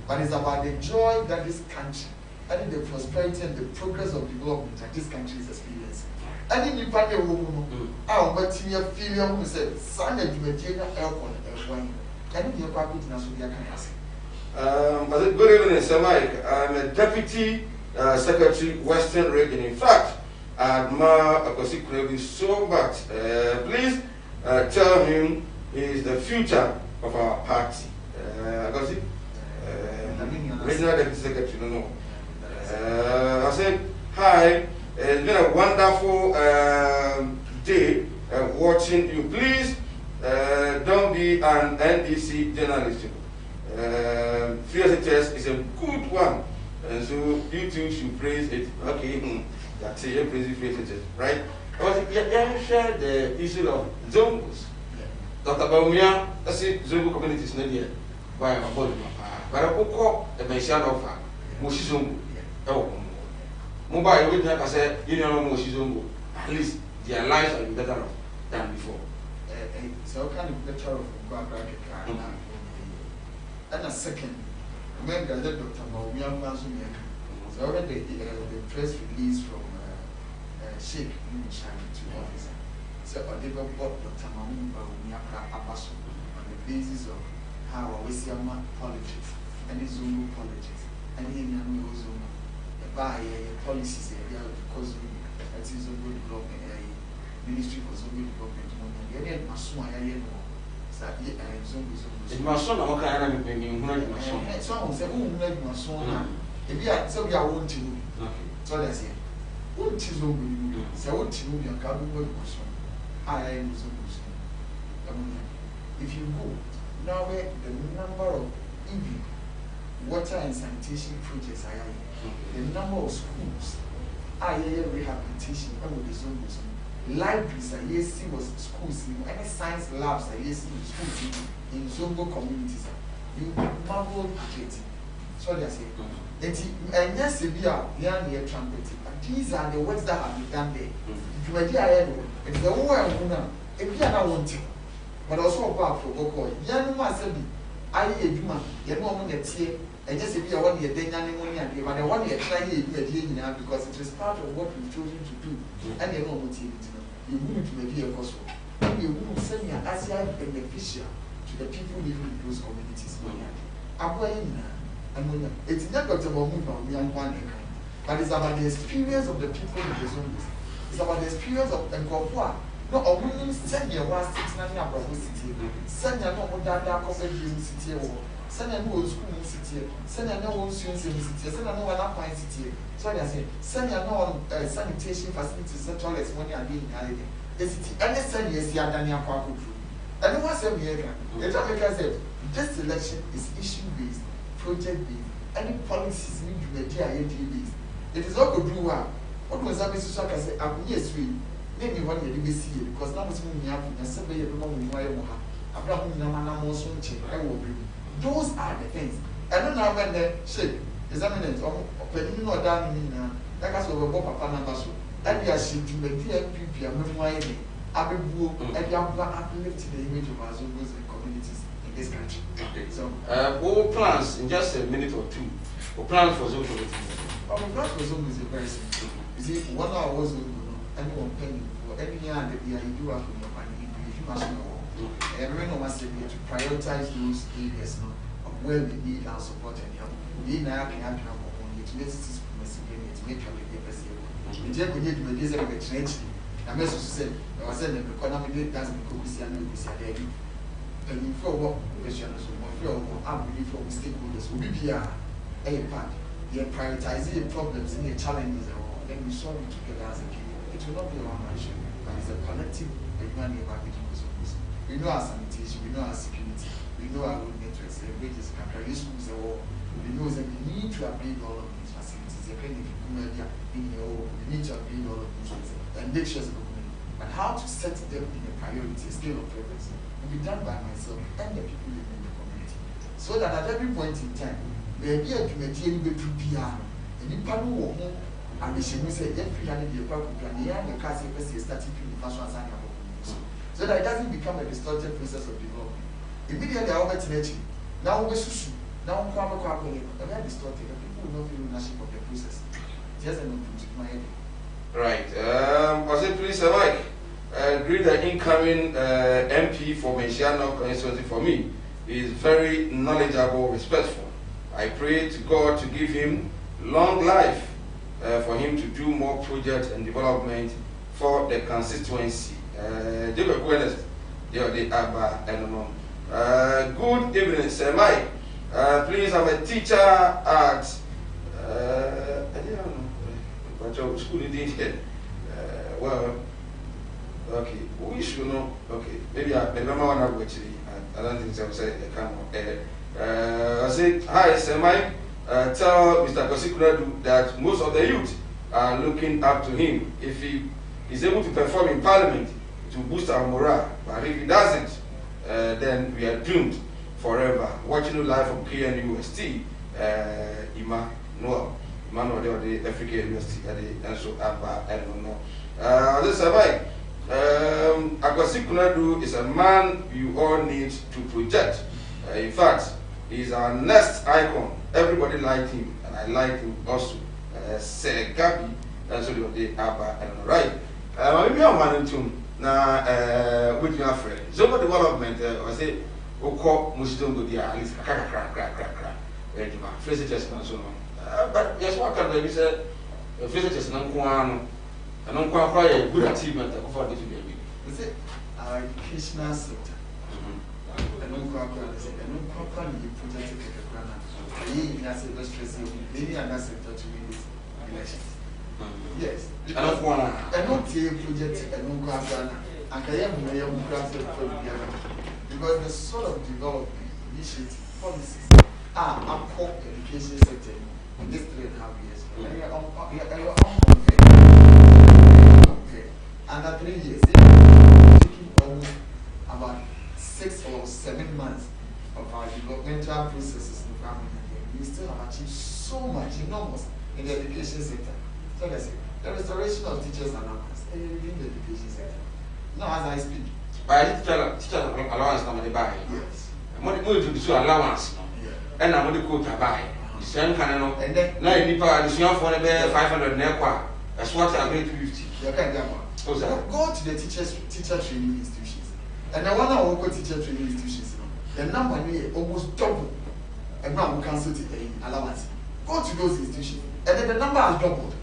but it's about the joy that this country, and the prosperity and the progress of development that this country is experiencing. And in the party of women, but you feel who said, son of Medina aircon and wine. And in your property, Nasuria can ask. Good evening, Sir Mike. I'm a deputy secretary, Western Region. In fact, I admire Akosi Krebi so much. Please tell him he is the future of our party. Akosi, regional deputy secretary, no. I said, hi, it's been a wonderful day watching you. Please don't be an NDC journalist. FSHS is a good one, and so you too should praise it. Okay, that's it, praise FSHS, right? I share the issue of Zongos. Dr. Baumia, that's it, Zongo community is not here. Why am I bothered? But I call the mention of Moshizongo. Oh, mobile with like I said, you know, Moshizongo. At least their lives are better off than before. So, kind of better of and a second, remember that Dr. Baumia Mazumia. So, already the press release from Sheikh Mushami to office. So, I never bought Dr. Baumia Abasu on the basis of how we see politics and the Zulu politics and the Indian Zulu. By policies because that is a good development ministry for Zulu development. And Masuma, it must not look at anything. Some say, oh, Masuma, if you are so, you are wanting to. So that's it. What is over you? So, what you will come with Masuma? I am Zulu. If you go now, the number of water and sanitation projects are the number of schools, rehabilitation, and the zones, libraries, was schools, any science labs, schools in Zongo communities. You marvel at it. So they say, and yes, we are young trumpeting, but these are the works that have been done there. If you are there, it's the one if you are not wanting, but also apart from Boko, young Masabi, I hear you, you know, that's here. And just if you are 1 year, then you but I want to try it now because it is part of what we've chosen to do. And you know what you move to maybe a gospel. And you move send your Asia beneficial to the people living in those communities. It's not Dr. Mahmoud or Mian, but it's about the experience of the people in the zones. It's about the experience of Nkopua. No, a woman send your one sitting in a Bravo city, send your no Dada Coffee City. Send a new school city, send a no students in city, send a no one city. So I say, send a no sanitation facilities, toilets when you are being hiding. The city, and the send yes, you are Daniel Park. And the one said, the Jamaica said, this election is issue based, project based, any policies need to be based. It is all good do well. What was that, Mr. Shaka said, I'm yes, maybe 1 year we see it because now it's moving up and somebody everyone will know. Those are the things. And then now when the shape is eminent, or when you know down in that's over Papa Nabaso, and we are shifting the DMPP and memoir, Abu, and you have uplifted the image of our Zongos and communities in this country. Okay. So, all plans in just a minute or two, or plans for Zongo. Our plans for Zongo is very simple. You see, 1 hour was anyone paying for any year that you do have in your money, if you must know. And we know must be to prioritize those areas of where we need our support and help. We need now can have to make it to make sure we get we just need to make this a change. I must say, I was saying the economy doesn't go with the and you feel what questions or I believe for stakeholders will be here a part. They are prioritizing problems and the challenges, then we solve it together as a people. it will not be one man show, but it's a collective everyone never making use of this. We know our sanitation, we know our security, we know our road networks, the bridges, Kakari schools, the war. We know that we need to upgrade all of these facilities. The kind of we need to upgrade all of these things and make sure it's a community. But how to set them in a priority, a scale of preference, will be done by myself and the people living in the community. So that at every point in time, there will be a community with PR. And you can walk home and we should say, every year, the public and the young castle is starting to be fashion so that it doesn't become a distorted process of development. Immediately, I went to nature. Now, we're now, I'm distorted. People will not feel ownership of the process. Just an my head. Right. I said, please, Mike, greet the incoming MP for Menchiano constituency for me. He is very knowledgeable, respectful. I pray to God to give him long life for him to do more projects and development for the constituency. Good evening, Sir Mike. Please, I'm a teacher at what school you did here. Well, okay, we should know. Okay, maybe I remember one of which I don't think so. Say I said, hi, Sir Mike. Tell Mr. Kosikunadu that most of the youth are looking up to him. If he is able to perform in Parliament, to boost our morale, but if he doesn't, then we are doomed forever. Watching you live from KNUST, Emmanuel, the African University, and so I don't know. This is Mike. Akwasi Kunadu is a man you all need to project. In fact, he's our next icon. Everybody liked him, and I like him also. Sir Gabi, and so the Abba, and right. Maybe I'm running to with your friend. So, for development, I say, Oko Muston go at least crack. Visitors and so on. But just what can they say? Visitors and Unquan, and Unquan a good achievement for the baby. Is it our educational sector? And Unquan you projected the grant. He has a best stressing, maybe another sector to win this election. Yes. I don't want to. I don't see a project and Unquan. And I am because the sort of development, initiative, policies are core education sector in this 3.5 years. And at 3 years, taking almost about 6 or 7 months of our developmental processes in the family. We still have achieved so much, enormous, in the education sector. So let's say, the restoration of teachers and numbers in the education sector. Now, as I speak, by teacher allowance number buy. yes. What do you do allowance? And I'm going to quote a buy. The same kind of And then, now you the same for the 500 nequa. That's what I'm going to 50. you can get one. Go to the teacher training institutions. And the one I will go teacher training institutions, the number here almost double. And now we cancel the allowance. Go to those institutions. And then the number has doubled.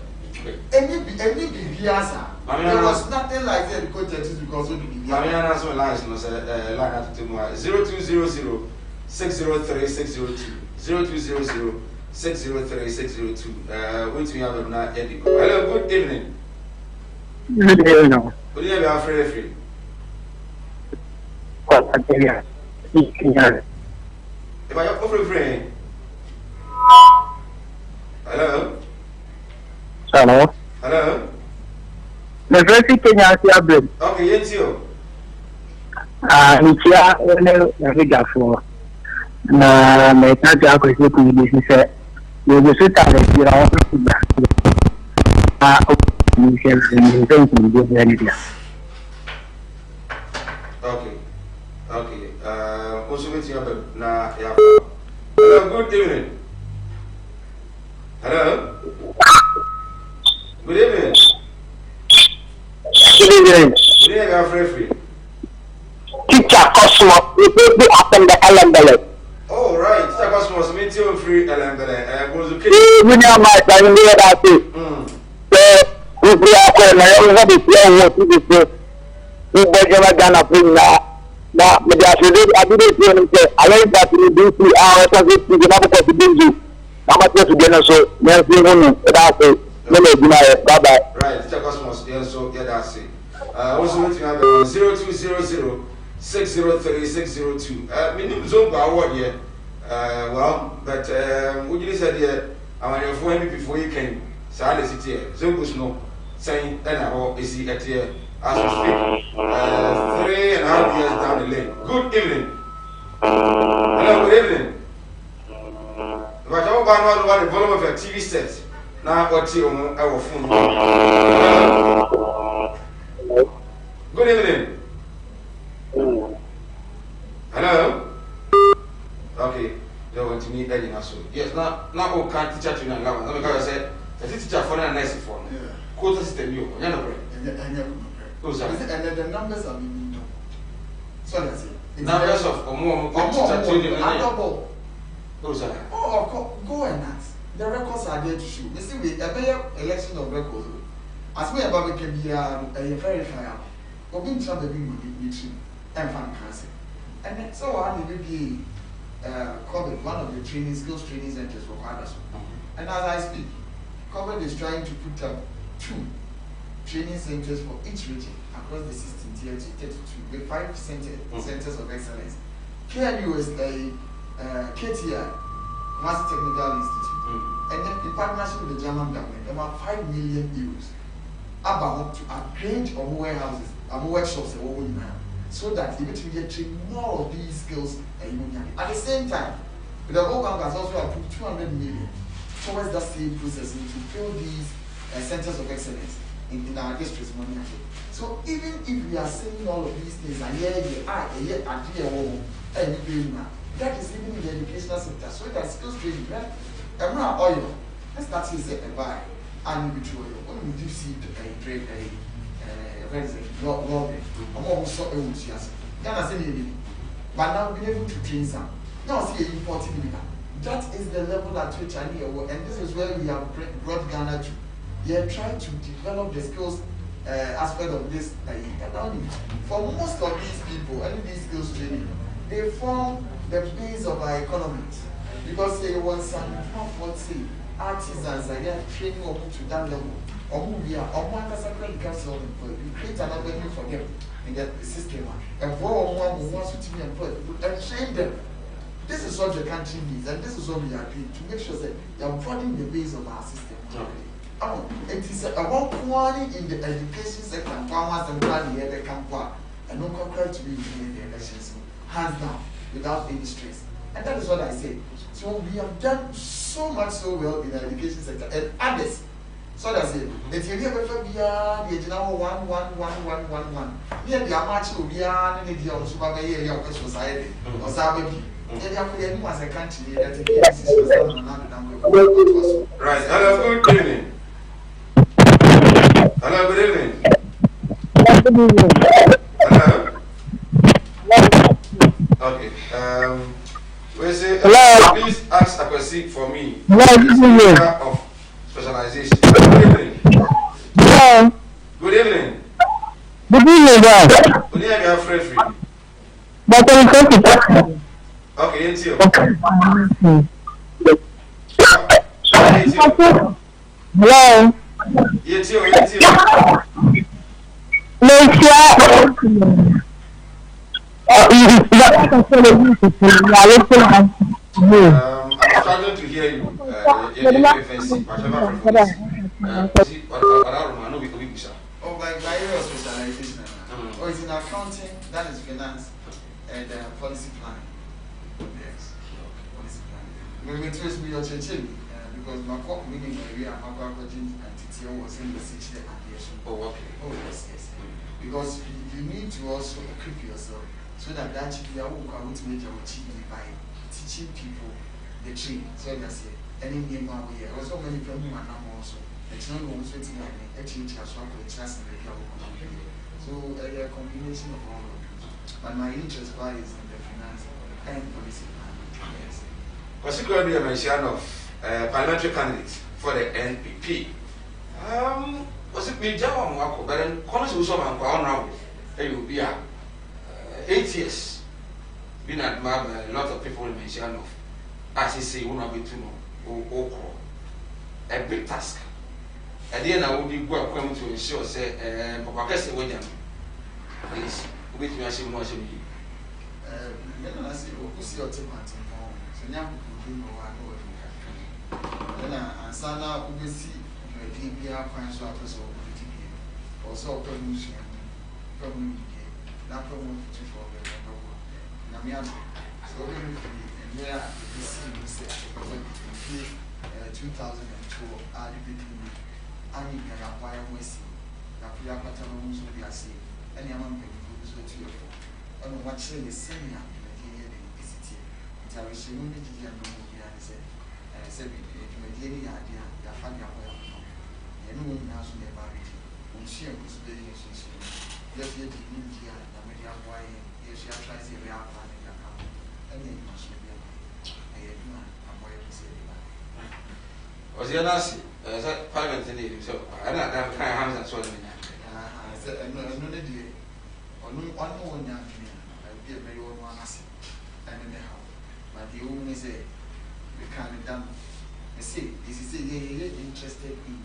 Any BBS, there was nothing like that because of the BBS. I mean, that's what lines was line after 0200 603 602 0200 603 602. Wait, we have a night. Hello, good evening. Good evening. Good evening, I'm free. If I offer free. Hello. Hello. Hello. The first thing I see, Okay, yes, you. Nichia, when for na me taja ko se ku ni se yo go se ta le tira o ba ni se ni se ni dia. Okay. Also with you na ya. Hello, good evening. Hello. Good evening. Good evening. Good evening, I'm free. Teacher Cosmo, you will be up in the LMBL. Oh, right. Teacher Cosmo, meet you free LMBL. We know my time in that too. So, we are going to the player what to do. We better than a thing now. Now, but I didn't say, I like that you do 3 hours of it, you can have to do. I'm not going to get so, there's no one that's it. Bye bye. Right, Teacher Cosmos, yẹn so yẹ da se also wetin ha bẹ 0200 603 602 minim zongo award yẹ well but wogiri sẹ deɛ amanyɔfo NPP yi kan saa de si teɛ zongos no sɛn ɛna hɔ esi ɛteɛ as we speak 3.5 years down the lane. Good evening. Hello, good evening. If I talk about the volume of your TV set, now what's your phone? Good evening. Hello. Okay. They want to meet any also. Yes. Now who can't teacher to now? I'm going to say the teacher for a nice phone. Quota system you. You're not right. And the numbers are being known. So that's it. Numbers of go and ask. The records are there to show. You see, we have an election of records. As we have can be a verifiable. We've been trying to be meeting and fan cancer. And so I will be COVID, one of the training skills training centers for others. And as I speak, COVID is trying to put up 2 training centers for each region across the 16 tier 32 with 5 centers of excellence. KNU is a KTI, Master Technical Institute, and then in partnership with the German government, about 5 million euros about to upgrade our warehouses, our workshops, so that they will get trained more of these skills. At the same time, the World Bank has also approved 200 million towards that same process to fill these centers of excellence in our districts. So even if we are saying all of these things, that is even in the educational sector. So that skills training, oil, let's start to say buy and we oil. What we do see trade but now being able to train some. Now see importing. That is the level at which I need, and this is where we have brought Ghana to. They are trying to develop the skills aspect of this. For most of these people, and these skills training, they form the base of our economy. Because they want some artisans and they are training up to that level. We create an avenue for them in the system. And for one who wants to be employed and train them. This is what the country needs, and this is what we are doing to make sure that they are broadening the base of our system. It is about quality in the education sector, and they can and no concurrent to be in the elections, hands down, without any stress. And that is what I say. So we have done so much so well in the education sector, and others. So that's it. It's a little bit beyond the general 11111. Near the Amachi, we are in the Super Society or Sababi. As a country, right. Hello, good evening. Hello, good evening. Hello. Okay. We say, please ask a question for me. Of specialization. Good evening. Hello. Good evening. Good evening, guys. Good evening, I'm free. But I'm going to okay, it's you. Hello. It's you. I'm struggling to hear you. Oh, by area of specialization. Oh, it's in accounting, that is finance, and policy planning. Yes, policy planning. We trace me your church because my court meaning area, my packaging and TTO was in the city aviation. Oh, okay. Oh, yes. Because you need to also equip yourself so that actually I will come to make your achievement by teaching people the trade. So that's it. Any name out here. Also, many people are now also. It's not also to like actually as well with chance and the so a combination of all of it. But my interest lies in the finance and policy planning. Yes. Particularly, a mention of parliamentary candidates for the NPP. Was it me, Java Mwako? But then, Congress was on now. It will be 8 years. Been admired a lot of people in mention of, as you say, one of it to know, a big task. ɛdeɛ na wode gu akwam to ensure sɛ papa kɛse wagya no please wobɛtumi ahyɛ mu ahyɛ mu yi mena na sɛ ɔkusi ɔte mantempɔn so nya kokodu no wa na wɔde kakra ɛna ansa na wobɛsi dwumadie biara kwan so apɛ sɛ wɔbɛdi bie ɔwɔ sɛ ɔpɛ mu nsua mu pɛ mu yie na pɛ mu fotufoɔ bɛbɛbɔ na meado sɛ wobɛmu firi mmerɛ a ɛbɛsi mu sɛ ɛbɛbɔ mfie 2002 a de bɛdi mu ane biara aboa yɛ ho asi na pere apata no ho nso bi ase ɛne ama mpanyinfoɔ bi so atuafo ɛna wakyerɛ yɛ sɛnea dwumadie yɛ de ɛsitie nti awehyɛmu ne gyegye a nɔmɔ biara ne sɛ sɛ dwumadie ne yɛ adeɛ a yɛafa de abɔ yɛ ho yɛne wɔ nyinaa so na ɛba abɛgye wɔnsua ngu so bɛyɛ yɛ sunsun yɛso yɛde ne gye a nyamede aboa yɛ yɛso yɛatra sɛ yɛbɛyɛ akoa ne yɛaka ho ɛne animaso bi ama ɛyɛ adwuma aboa yɛ ho sɛ yɛde ba ɔsɛ yɛno ase sɛ parliament ne yɛnim sɛ ɛna adam kan hamsa so ɔde ne nya sɛ ɛno ne deɛ ɔno wɔ nya adwene a bi a ɛbɛyɛ ɔno anase ɛne ne haw but deɛ ɛwɔ mu ne sɛ meka ne da no ɛsɛ ɛsi sɛ yɛyɛ interested in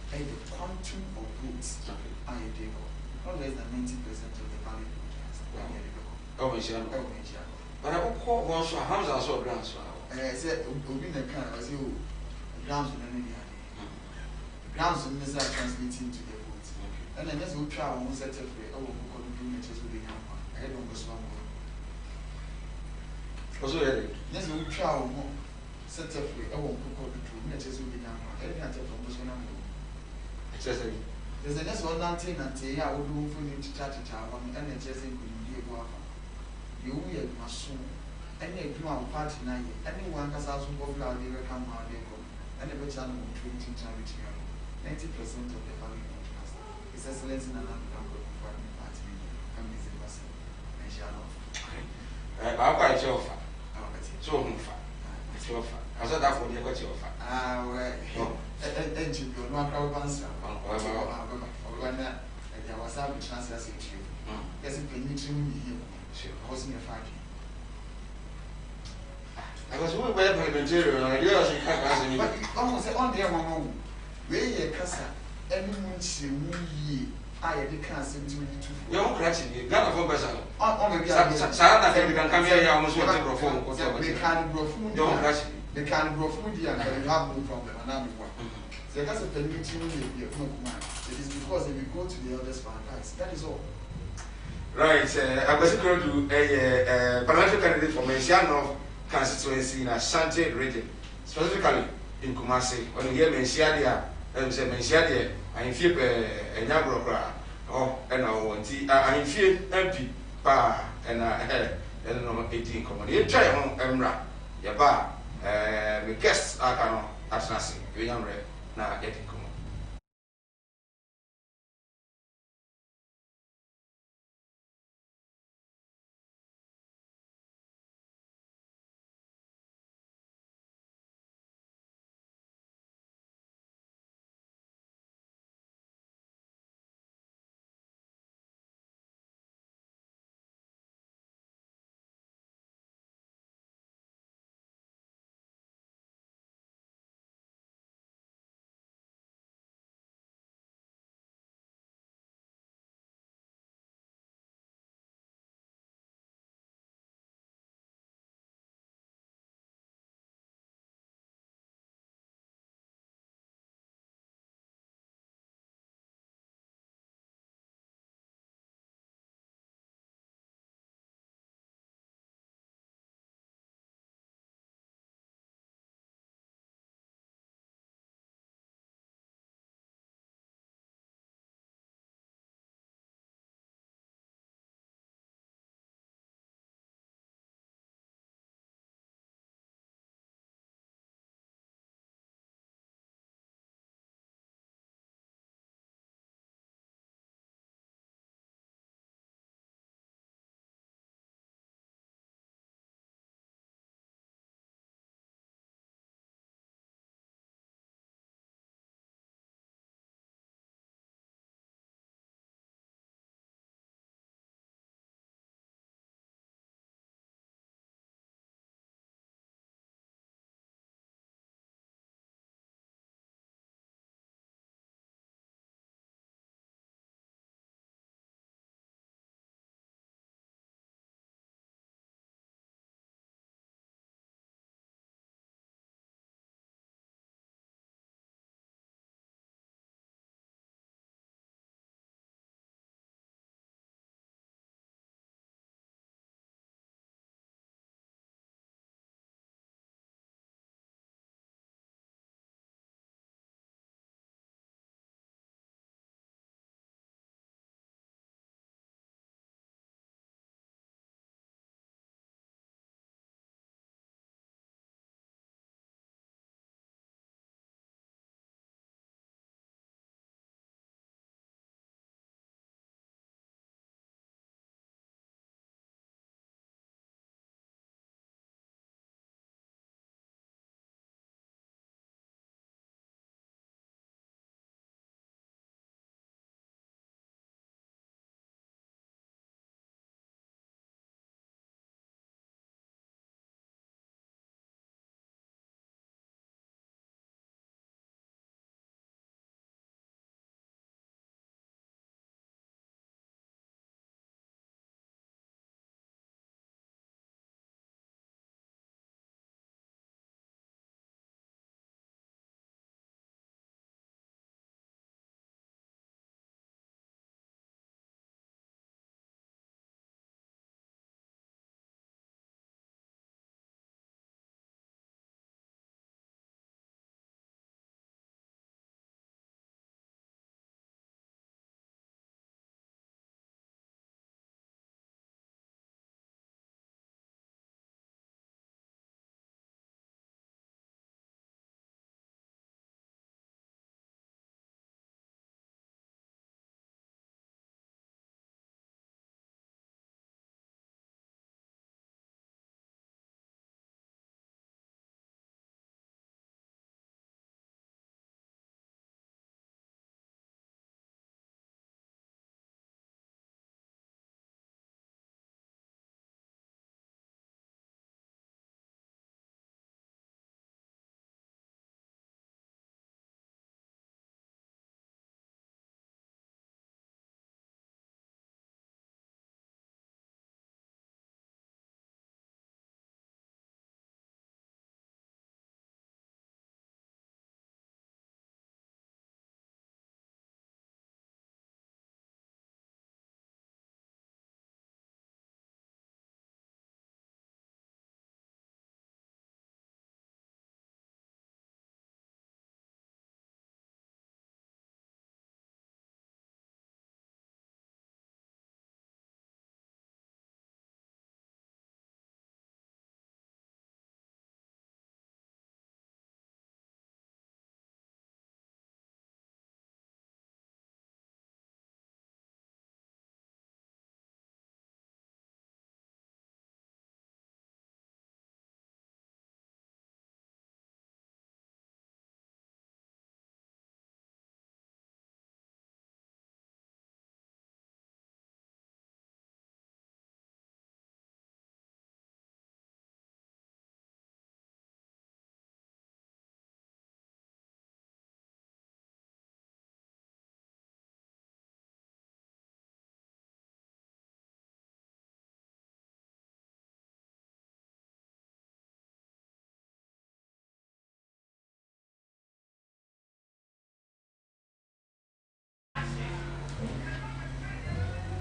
the quantum of votes a yɛde kɔ not less than 90% of the valid voters ɛne yɛde bɛkɔ ɛwɔ nhyia no ɛwɔ nhyia no bana wokɔ wɔn so a hamsa so ɔbra so a sɛ obi na ka ɔsɛ o grounds no ne deɛ grounds no ne sɛ translating to the vote ɛna ɛnyɛ sɛ wotwa a wɔn ho sɛ tɛfrɛ ɛwɔ nkokɔ no bi ne kyɛ sɛ wobɛnya nkwa ɛyɛ dɛ ɔnkɔso ammɔ ɔso yɛ de ɛnyɛ sɛ wotwa a wɔn ho sɛ tɛfrɛ ɛwɔ nkokɔ dodo ne kyɛ sɛ wobɛnya nkwa ɛyɛ dɛ atɛfrɛ ɔnkɔso no ammɔ kyerɛ sɛ ɛsɛ ɛnyɛ sɛ ɔnante yɛ a wode wo mfoni twitwatwitwa hɔ no ɛna ɛkyerɛ sɛ nkonimdie gu afa deɛ wowu yɛ adwuma so ɛne adwuma a wo party no ayɛ ɛne wo ankasa so bɔfla a wode bɛka ho a wode kɔ ɛna ɛbɛkyerɛ no wɔn tiri kyinkyina bɛkyerɛ no 90% of the valid voters his excellency Nana Addo Dankwa party amazing person ɛnhyia no baako a ɛkyɛ ɔfa ɔbɛte so ɔhu fa ɛkyɛ ɔfa asɛ dafo deɛ ɛkɔkyɛ ɔfa ɛnkyi bi ɔno akra woba nsra ɔbɛba na ɛde awasa abɛkyerɛ ase asɛ akyire yɛsɛ panyin tiri mu yɛyɛ mu ɔwɔ sɛ yɛfa adwene because we were parliamentarian and you also can't answer me. But almost on the one where you casa any moon she wee I had can't seem to be too. You're crashing, you got a phone person. On the Sarah, you can come here almost want to perform. They can't grow food, don't crash. they can't grow food, and you have no problem. And I'm one. So that's a penalty you have no command. It is because if you go to the elders for advice, that is all. Right, I was going to a parliamentary candidate for Mensiano constituency in Ashanti region, specifically in Kumasi. On the year Mensiadia, Mensiadia, I feel a Nagro, and I want to, I feel MP, pa, and I had 18 common. You try home, Emra, Yaba, the guests are kind of Asnasi, William Red, now getting common.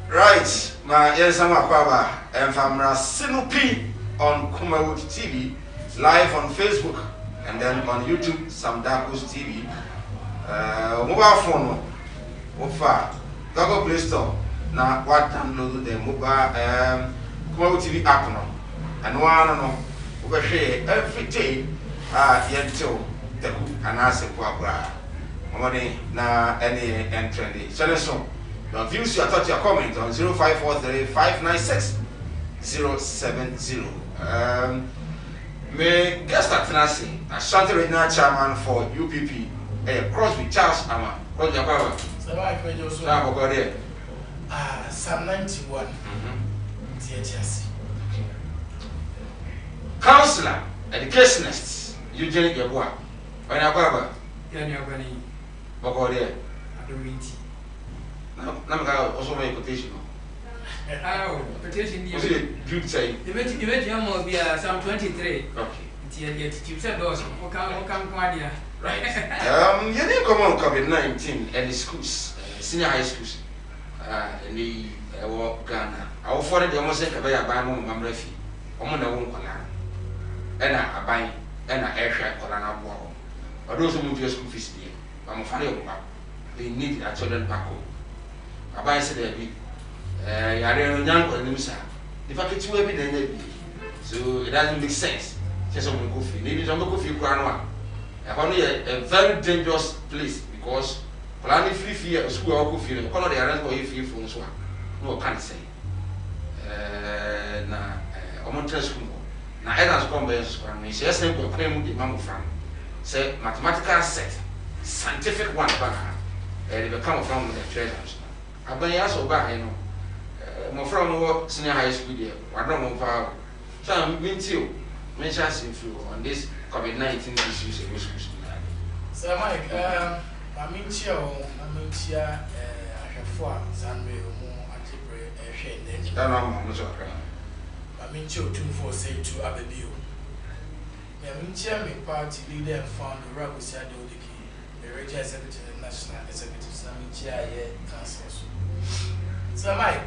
Right, my yes, I'm a Baba, and from Sinupi on Kumawood TV, live on Facebook, and then on YouTube, Sam Darko's TV. Mobile phone, Ofa, Google Play Store. Now, what download the mobile Kumawood TV app now, and one over here every day. Yento, the and I say, Quabra, money now any entry. So, the views you attach your comment on 0543 596 070. May guest at Tenassi, Ashanti Regional Chairman for UPP, Crosby Charles Ama. What's your power? Psalm 91. THS. Counselor, educationists, Eugene Yabua. When I go, Bogor, now also my quotation. Oh, petition. You say, You be Psalm 23. okay. You said those. Come, Right. You didn't come on COVID-19 and the schools, senior high schools, in the Ghana. I will follow the almost like a very bad moment, Mambrefi, Omona won't call and I buy and I air Colana Wall. Or those who move your school fees, I'm a funny they need a children back home. I buy said there be a young or news. The fact it's way be so it doesn't make sense. Just on coffee, maybe some coffee crown. A very dangerous place because planning free fear school or coffee, and color the arrest for you free from one. No, can't say. Na Omontre school. Na Edan's conveyance from me. Yes, they will claim the mammal from. Say mathematical set, scientific one, but they become from the treasures. I've been asked about, you know, more from senior high school there. I don't know how. So I'm going to mention on this COVID-19 issues in schools. So, Mike, I'm in here, I have 4 Sunday or more at the shade. I'm in here 247 to Abbeville. I'm in here, my party leader and found the Rabu Sadodiki, the Regional Secretary and National Executive Sammy Council. So, Mike,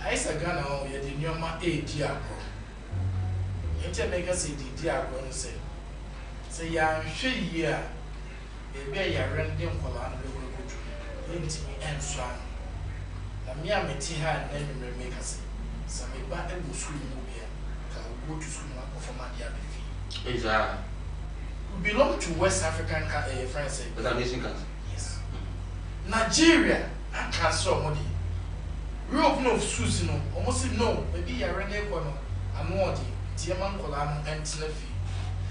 I said, Ghana, you did your ma 8 year. Make us a diagram say. Say, young she year, a bear ya random colon will go to me and swan. A mere metiha and then make us some a bad and school movie. Can go to school for my dear fee. Is we belong to West African France, but I'm missing country. Yes. Nigeria, I can't saw money. We open of Susino, almost no, maybe a random corner, a more. Tiaman Colano and Tinefi.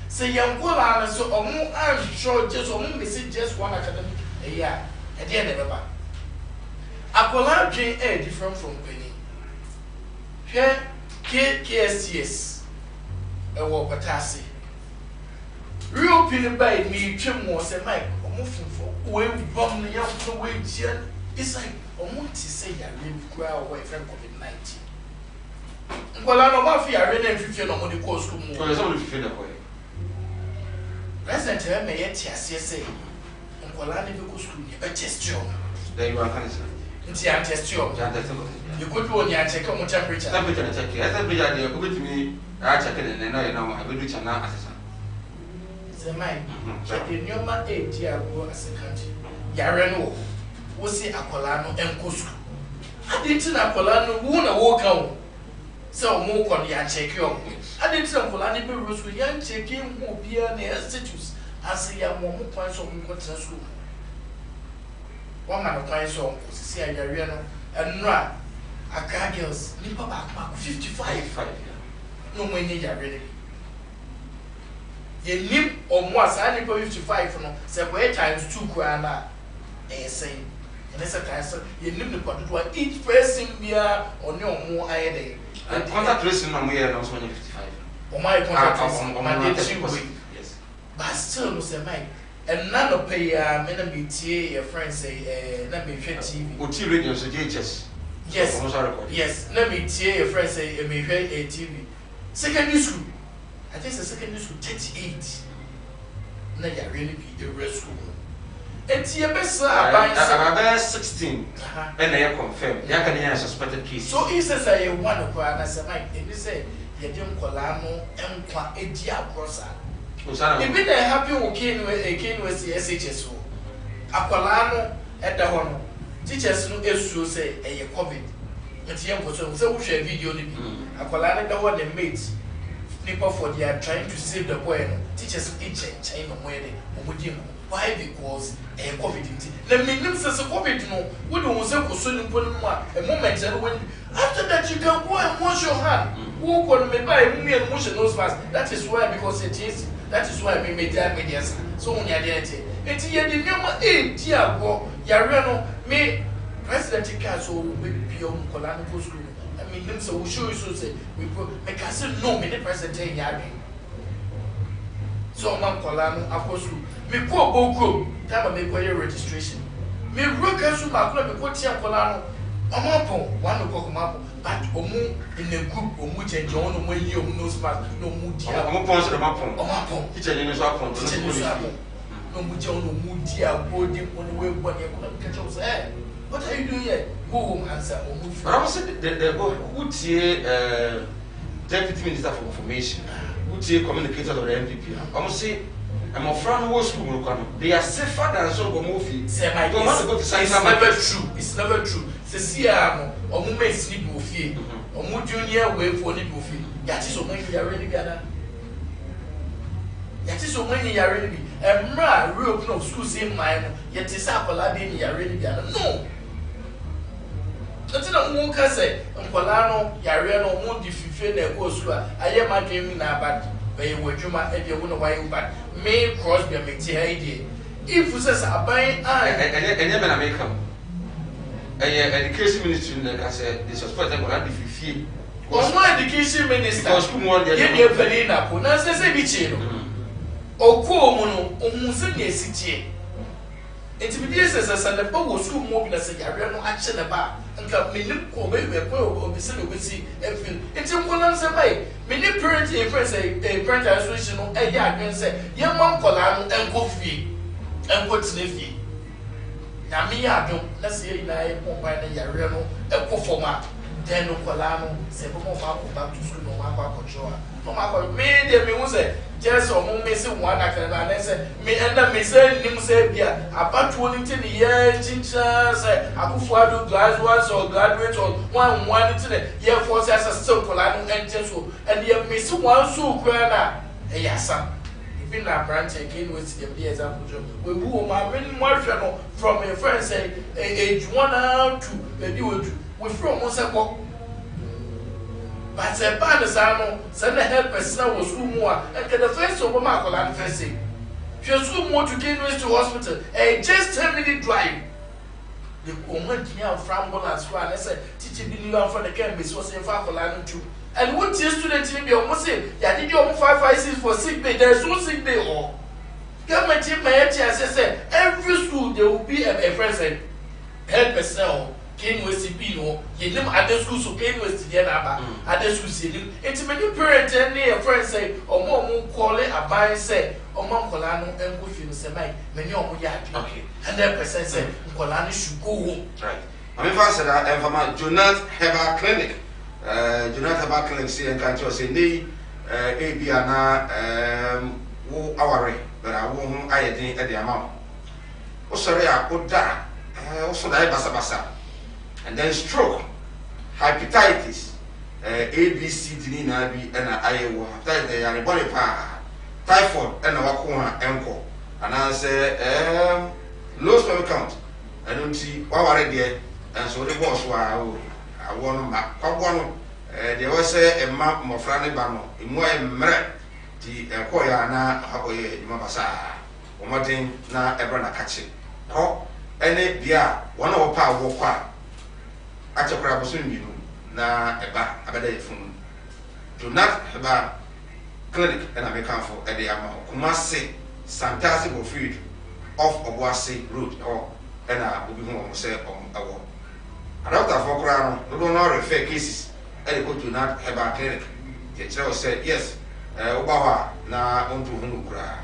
Say young Colana, so I'm sure just only missing just one academic a year, at the end of the a Colana Jane Air different from Penny. Here, KSTS, a war patasi. Real Penny by me, Jim was a mic, or moving for way bomb the young way, it's like, I want to say, I live well away from COVID-19. Well, I know my fear, I really feel no money course school. Well, it's only 50 away. President, I may yet say, and Colani go school, a test job. There you are, Cancer. It's a test job. You could go on your check on temperature. Temperature check. As a big idea, go to me, I check it and I know I will reach an assassin. It's a mine. In your man 8 year ago as a country. Yareno was a Colano and Cusco. I didn't know Colano won't walk out. So more on the check you. I didn't know Colani be rules with young checking who be an institutes as a young woman points on what school. One man of points on see a Yariano and Ra a car girls, Nipper back 55. No money already. You nip or more, I nip 55 from 7 times 2 grand. Saying, and it's a cancer, you nip the pot to each person beer or no more idea. And contact tracing on me, also 55. Oh, my contact on my yes. But still, Mr. Mike, and none of pay MTA, your friends say, let me TV. What you radio, so JHS? Yes, yes, let me tell your friends say, me a TV. Secondary school, I think the secondary school 38. Now you really be the rest school. enti ye besa aban say about 16 and they confirm ya can hear suspected case so he says I want to na say Mike and he say ye dem kola no enkwa edi agrosa ebi na happy okay no say SHS o akola no eda ho no teachers no esuo say eye covid enti ye nkoso say wo hwe video ni bi akola no da ho na mate people for they are trying to save the boy no teachers China no way dey why because COVID-19 na minim say COVID no we don't say ko so nimpo no a moment and when after that you can go and wash your hand who can me buy me and wash nose mask that is why because it is that is why me media so when you are there enti ye di nyoma di agwo yare no me president ka so be pio mkola no school I mean so we show you so say we make us no me the president yare so man kola no akosu me ko boko time me ko registration me roka so ma ko me ko tia kola no omapo one ko mapo but omu in the group omu change on no yi omu no smart no mu dia omu pon so mapo omapo teacher ni so apon no mu je on no mu dia body on we body ko na catch us what are you doing here go home answer omu but I said the who tie deputy minister for information who tie communicator of the MPP almost say I'm a friend who school they are safer than so go movie say my it's never true say see am omu me sleep go fie omu junior way for ni go fie yati so many yare ni gana yati so many yare ni emra real no school say my yati sa akola de ni yare ni gana no until the moon can say Nkolano yare no mu di fife na go so aye ma dream na bad be we dwuma e de wo no why bad me cross be me ti idea if you say aban and na make am education ministry na say the suspect Nkolano di fife no education minister because school one dey dey pay na ko na say bi chi no oku mu no ohun se na esitie enti bi dey say na pa wo school mo bi na say yare no ache na ba nka menim ko be ko obi se no besi efil enti nkola nse bai menim parent e friend say parent association no e ya adwen say ye man kola no enko fie enko tine na me ya adwen na say na e pompa na yare no eko forma den nkola no se bo mo fa ko back to school no ma kwa control no ma ko me dey me hu say just omo me se one akara na say me enda me say nim say bia abatu ni tin ye chincha say akufu adu graduates or graduate or one tin ye force as still kola no ente so and ye me se one so kra na e yasa even na branch again with them the example job we bu ma me mo hwe no from a friend say age 1 to maybe we from mo say ko but the bad is send the help person was room more and the first of my colon first say she was room more to gain ways to hospital just 10-minute drive the woman here from ambulance and I said teaching the for the campus was in far colon too and what student in be almost say yeah did you 556 for sick day there is no sick day or government in my say every school there will be a present help person Ken West Pino, you know, at the school, so Ken West Diana, at the school, it's many parents and their friends say, or more call it a buy say, or Mom Colano and Goofy say, many of you okay. And that person said, Colano should go home. Right. I mean, first, I'm from a Jonat Heba Clinic. Jonat Heba Clinic, see, and can't you say, nay, Abiana, our but I won't, I didn't at the amount. Oh, sorry, I put that. Also, die basa. And then stroke, hepatitis, ABC, na bi and Iowa, hepatitis, typhoid, and a wakuma, enko. And I say, low sperm count. I don't see what are there. And so the boss were I want one. There was a map of Franny Bano, in my mre, the Koyana, Haboye, Mabasa, or Martin, na Ebrana catching. Oh, any dear, one of our walk. Achakra bosun yinu na eba abeda yefun do not eba clinic and American for ede ama Kumasi Santasi go field off Obuasi road or na obi hu say awo adopter for kra no no refer cases ede go to not eba clinic the child said yes oba na onto hu kra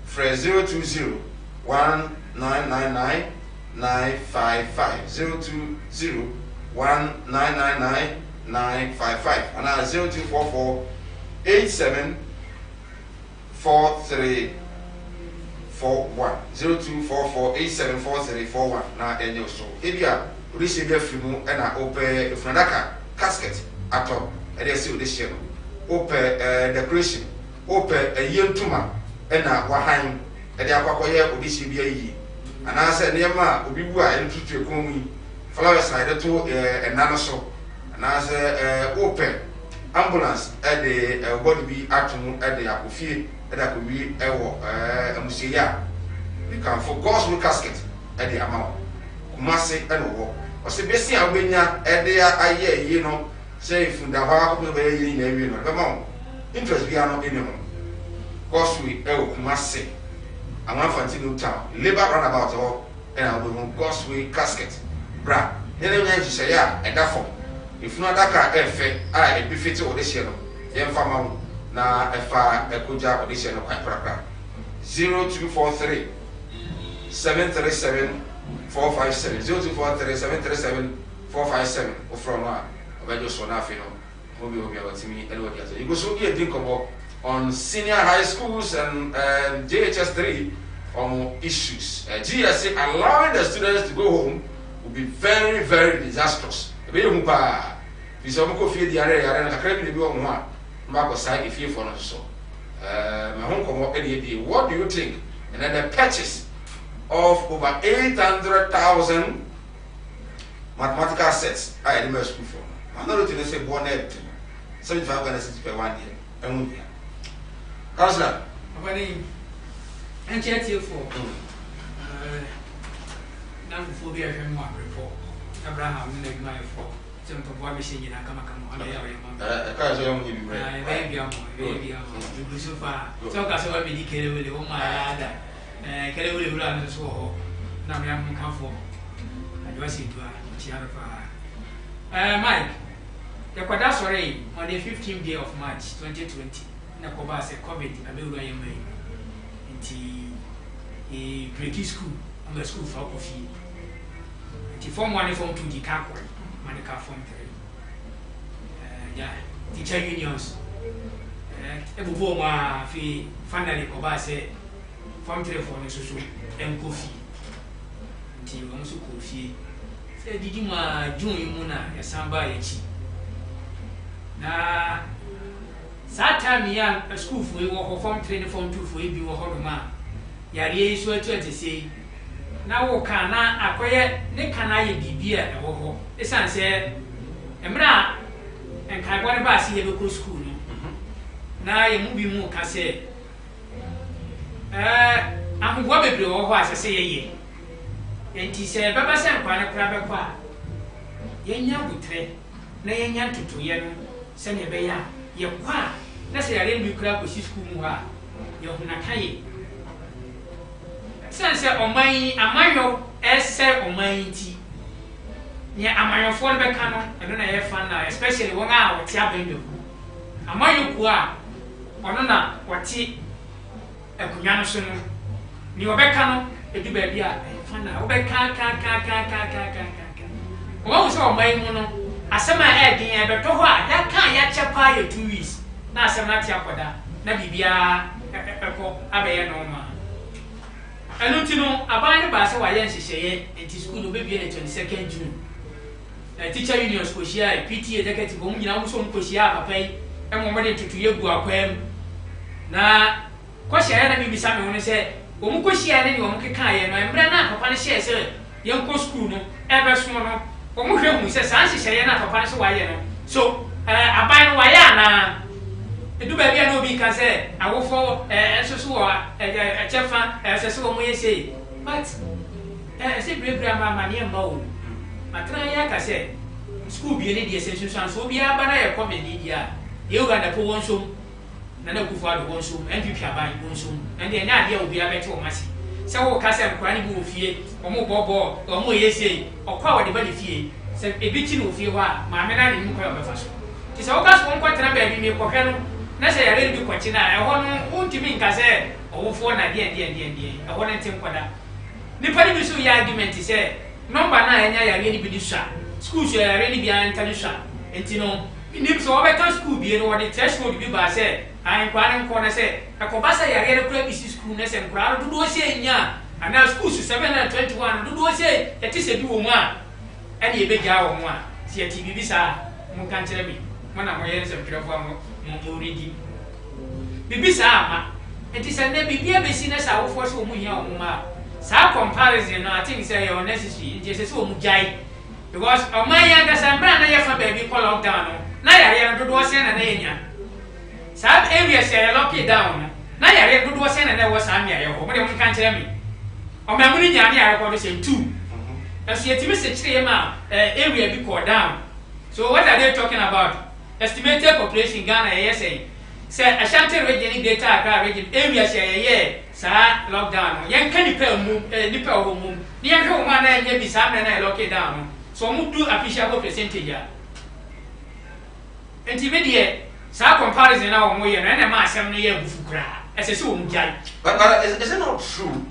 020 1 999-955 020-1999-955 and 0244-874341 0244-874341 na enyo so ebia orisi bia fimu na ope funadaka casket ato e dey see odehye no ope decoration ope yentuma na wahan e dey akwakoye odehye bia yi anase niema obi bu a entutu ekomu yi flowers na dey to enano so anase ope ambulance e dey body bi atomu e dey akofie e dey akowi ewo amuseya we can for God's will casket e dey amawo kumase e no wo o se besi a wenya e dey aye yi no say funda hwa ko be yi na ewi no be ma interest bi ano ene ho God's will e wo kumase amon fantino town labor roundabout ho e na wo God's will casket bra nene nya nhise ya e da fo ifuna daka efe a e bi fiti o de hye no ye mfa ma wo na efa ekoja o de hye no kwa prakra 0243 737 457 0243 737 457 o from a obejo so na afi no obi abatimi elo dia so you go so be a drink on senior high schools and JHS 3 on issues GSA allowing the students to go home will be very very disastrous ebe mu pa biso mo ko fie di are na kakra bi bi o ho a mba ko sai ifie for no so my home komo e what do you think and then the purchase of over 800,000 mathematical sets I in my school for I'm not to say bonnet 75 Ghana cedis per 1 year and Councillor Abani NCT for now for the FM1 report Abraham in my for some to boy machine in a come on the baby so far so cause I be declared with the my other kele wole wula no so ho na me am kan fo adwasi to a chiafa Mike the kwada sorry on the 15th day of March 2020 na ko ba se covid abewura yemai nti break school on the school for coffee nti form 1 form 2 di ka ko manika form 3 yeah teacher unions ebubo ma fi finally ko ba se form 3 for no so en coffee nti won so coffee se didi ma jun mu na ya samba ya chi na time ya school for wo form 3 form 2 for bi wo ho ma yare so atu say na wo kana akoye ne kana ye bibia e wo ho esan se emra en kai bone ba si ye be ko school no na ye mu bi mu ka se ahugwa bebre wo ho asese ye enti se baba se nkwa ne kra be kwa ye nya gutre na ye nya tutuye no se ne be ya ye kwa na se yare bi kra ko si school mu ha ye ho na kai sense oman amanyo ese oman ti ni amanyo fo be ka no eno na ye fan na especially won a wo ti abenyo amanyo ku a ono na wati ekunya no so no ni obeka no edu ba bia fan na obeka ka wo so oman mu no asema e din e beto ho a ya kan ya chepa ya 2 weeks na asema ti akoda na bibia eko abeye no ma Anutino, abani ba se wa yen hihye enti school no be bia na 22nd June. Teacher unions ko hia PTA executive mo nyina mo so mo ko hia papai e mo mo de tutuye gu akwam. Na ko hia na bi bisa me woni se o mo ko hia ne ni o mo keka ye no embre na papa ne hia se yen ko school no e be so no o mo hwe hu se san hihye na papa ne so wa ye no. So abani wa ya na edu ba bia no bi ka se awofo ensoso wa chefa ensoso mo yese but se brebra ma ne mba o matra ya ka se school bi ne die sensu so bi aba na ye comedy dia ye Uganda po wonso na na kufu ado wonso NPP aban wonso and dey na dia obi abete o masi se wo ka se nkwa ni bi ofie o mo bobo o mo yese okwa wo de ba de fie se ebi ti no ofie wa ma me na ne mu kwa obefa so ti se wo ka so nkwa tena ba bi me kwhwe no na se yare bi kwachi na ehwo no untimi nka se owofo na die ehwo ne tim kwada nipa ni bi so ya argument say number na enya ya re ni bi ni sha school so ya re ni bi an tani sha entino ni so obeka school bi no what the threshold bi ba say an kwa ne ko na say akobasa ya re kura bi school na say kura do do say nya ana school so 721 do do say ya ti se bi wo mu a ene e be ja wo mu a si ya ti bi sa mo kan kire mi mo na mo ye se mpirefo mo ready bibi sa ama enti se na bibia be si na sa wo force wo mu hia wo ma sa comparison no I think say you necessary nti se wo mu jai because o man ya ga sa mbra na ye fa baby call lockdown no na ya ye do do se na na enya sa area se ya lock down na ya ye do do se na na wo sa me ya ho mo de mo kan kire mi o ma mu ni nya me ya record say 2 as yet me se kire ma area bi call down so what are they talking about estimated population Ghana say Ashanti region data Accra region area say sa lockdown yen kan nipa ho mu ni yen ho ma na nya bi sa na lock down so mu do official percentage ya enti me de sa comparison na wo mo ye na ma asem no ye bufu kra ese se wo mu jai but is it not true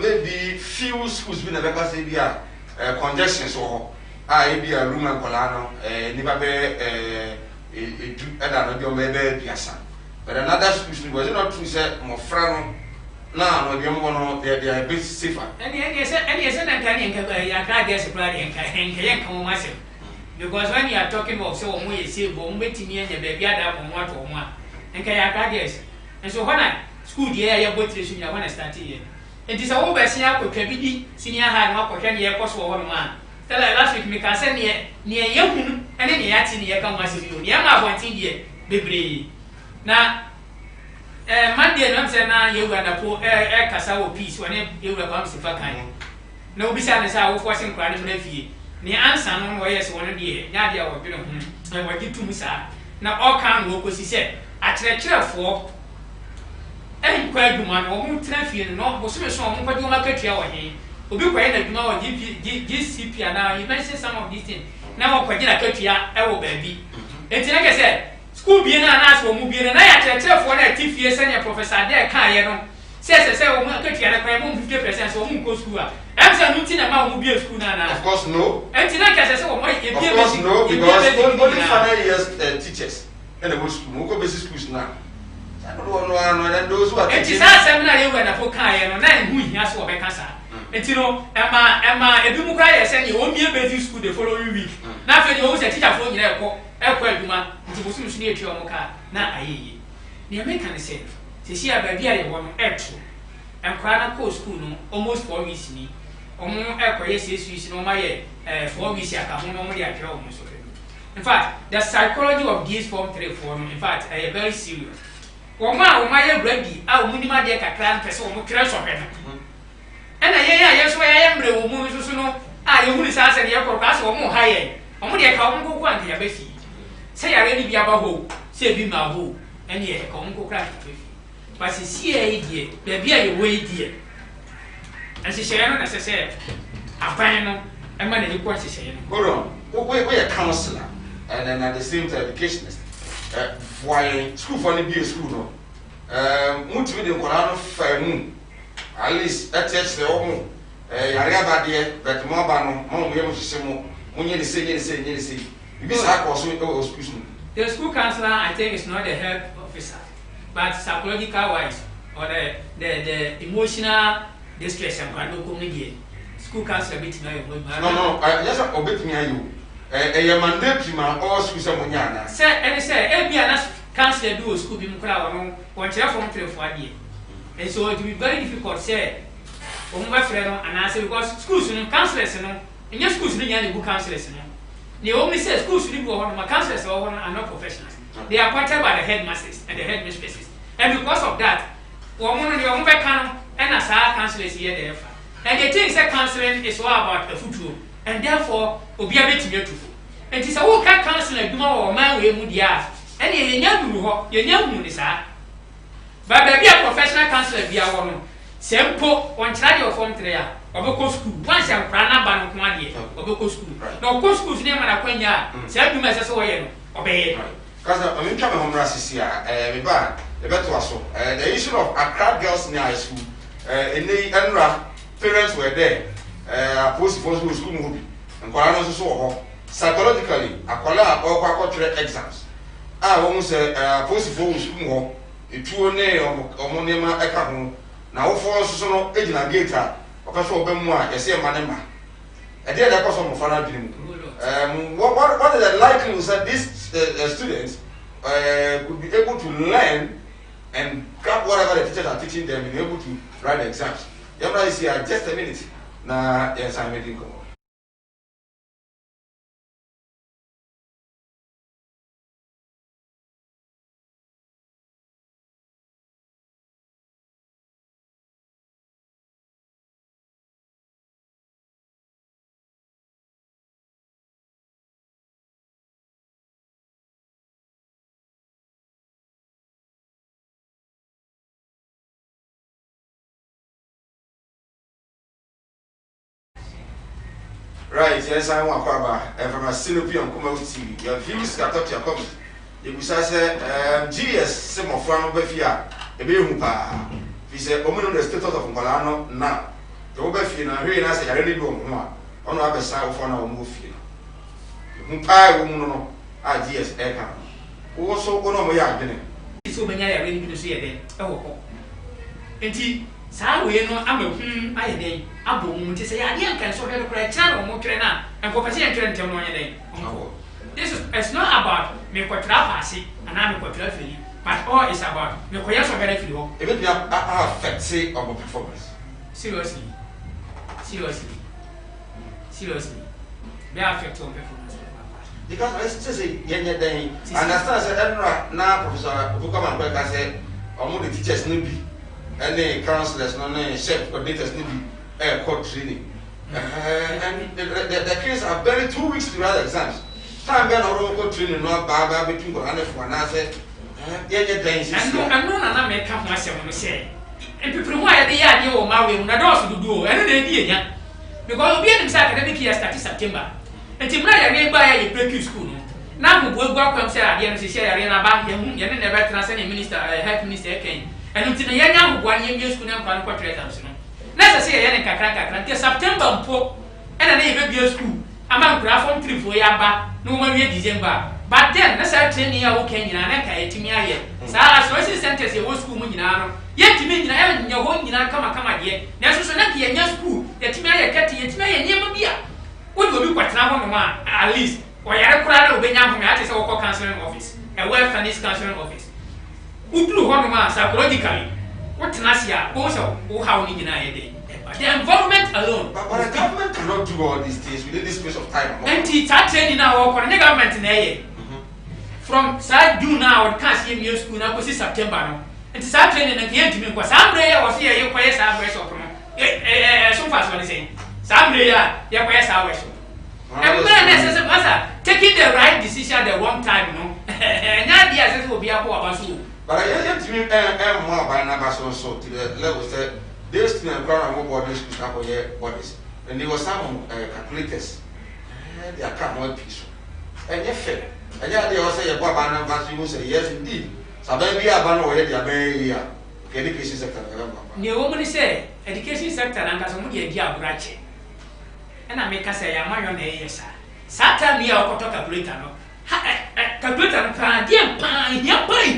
maybe few schools be na be ka say bi a congestion so be a room and colano nipa be and no be piasa but another school was not true say mo frano na no be mo no they are a bit safer any say na kan ya ka guess plan yan kan mo masem because when you are talking of so mo ye save mo betimi anya be bia da mo wato mo a enka ya ka guess and so when school there ya botre so ya when I start here it is a wo be sia akotwa bidi senior high no akotwa ne ye koso wo no ma tell last week me can say ne ye hunu ene ne ya ti ne ye kan masem yo ne ma abontin die bebre na Monday no say na ye wura na po kasa wo peace woni ye wura kwam sifa kan na obi sa ne sa wo forcing kra ne na fie ne ansa no wo yes wono de nya de a wo bi no hu wo gi tum sa na all kan wo ko si se akyerɛkyerɛfo kwa adwuma no wo tra fie no bo so me so wo kwa adwuma katua wo he obi kwa ye na adwuma wo GCP ana you mention some of these things na wo kwa gina katua e wo baabi enti na ke se school bi na na so mu bi na ya kyerɛkyerɛfo na tifie sɛ professor de ka ye no se wo mu katua na kwa mu 50% so wo mu ko school a am say no tina ma wo mu bi school na of course no enti na ke se wo mo e bi of course no because only final years teachers and the school mo ko basic schools na no those who are teaching it is a seminar you na for kan ye no na hu hia so be kasa enti no ema ebi mu kra ye se ne o mie basic school the following week na fe de o se teacher fo nyina ekọ adwuma nti bo so ne etwi o mo ka na ayeye ne me kan se si abadi a ye wo no etro enkra na ko school no almost 4 weeks ni omo ekoye sesuisi no ma ye 4 weeks aka ho no mo de atwa o mo so in fact the psychology of these form 3 form in fact very serious woma ye ready a wo nima de kakra mpese wo mo kire so hwe no ena ye so ye mbre wo mu so no a ye huni sa se de ye korka so wo mo ha ye wo mo de ka wo mo ko anke ya be fi se ya re ni bia ba ho se bi ma ho ene ye ka wo mo ko kra be fi but si ye die be bia ye wo die and se share no na se afan no e ma na ni ko se share no hold on we a counselor and then at the same time educationist why school for the be a school no mutu bi de nkora no fa mu at least attach the omo yare abade but mo ba no mo ye mo hye mo onye de se bi sa ko so o school. The school counselor I think is not the health officer but psychological wise or the emotional distress and kwado community school counselor bit na no yes obetimi ayo mandatory ma all schools am nya na say e bia na counselor do school bi mu kra wono won kire form 3 for ade and so it will be very difficult say o mu ba frɛ no anase because schools no counselors no enya schools no nya ne bu counselors no they only say schools no bu ho no ma counselors ho no are not professionals they are appointed by the headmasters and the headmistresses and because of that wo mu no de wo mu be kan and as our counselors here there and they think say counseling is all about a future and therefore obi abetimi atufo enti say wo ka counselor adwuma wo man we mu dia and ye nya duru ho ye nya hu ni sa ba be a professional counselor bia wo no sempo on try your form 3 a obeko school once am pra na ba no ko ade obeko school no ko school ni ma na kwanya say adwuma se wo ye no obeye kaza o mi twa me homra sisi a me ba e beto aso the issue of Accra Girls High School enei enra parents were there. Post for school movie. And Colano so psychologically, akwala akwa exams. Almost post for school itu ne omonema eka ho na wo for so no ejina gate a okaso obemu a yese manema e dey dey koso mo fana dream what is the likelihood that these students could be able to learn and grab whatever the teachers are teaching them and be able to write the exams. Yamra is here just a minute na yes I'm making come. Right, yes, I want to from a Sinopian Kuma TV. Your views got up your comment. You will say, GS, some of Fran Befia, a Beumpa. He said, Omen the status of Molano now. The Obefina, very nice, I really do more. On the other side of one or move here. Mumpai woman, GS Eka. Who also go on my yard. So many are ready to see a day. Oh, and saa we no amehun aye den abom nti say ade ankan so hwere kura channel mo twere na enko pese entwere ntem no anye den. This is it's not about me kwatra passe ana me kwatra feli but all is about me koya so hwere fili ho. Even the affect say of performance. Seriously. They affect on performance. Because I say yenye den understand say enra na professor Bukama Kweka say omo the teachers no bi any counselors, no chef coordinators need court training. And the kids are barely 2 weeks to write exams. Time being our court training, no baba between Kohanes for an answer. And no, I may come myself and say, and people who are the idea of my way, when I also do, and the idea. Because we are in academic year starting September. And Timaya may buy a break school. Now we will welcome Sarah, and she share about him, and never transcend minister, health minister came. And until the young one year school and one quarter exams. Let's say a young Kakaka until September po and an even school. Among graph 3 for Yaba, no one year December. But then, let's say 10 year old Kenya and Eka Timia. Sarah Sources Centers, a school Munino. Yet to me, your home in come yet. There's so lucky a young school that Timia Catty, it's may never be. What will be quite now, at least, or Yarakura will be now from the local counseling office, a well furnished counseling office. Utlu honoma psychologically. What Nasia also how we deny day. The environment alone. But the government cannot do all these things within this space of time. And it's training now for the government in a year. From side June now, can't see in school now, because September. And it's training again to me because Sambre was here, you play some race of so fast what I say. Sambre, you play some race. And when taking the right decision at the wrong time, no. And ideas will be about you. But I am to me more by number so to the level that these students are more bodies to have bodies. And there were some calculators. They are come more peaceful. And yet, fair. And yet they also say, Baba, you say, yes, indeed. So then we are bound away the America education sector. The woman say, education sector and as a media brache. And I make us say, I'm on a yes, sir. Saturday, we are calculator. Calculator pan, dear pan,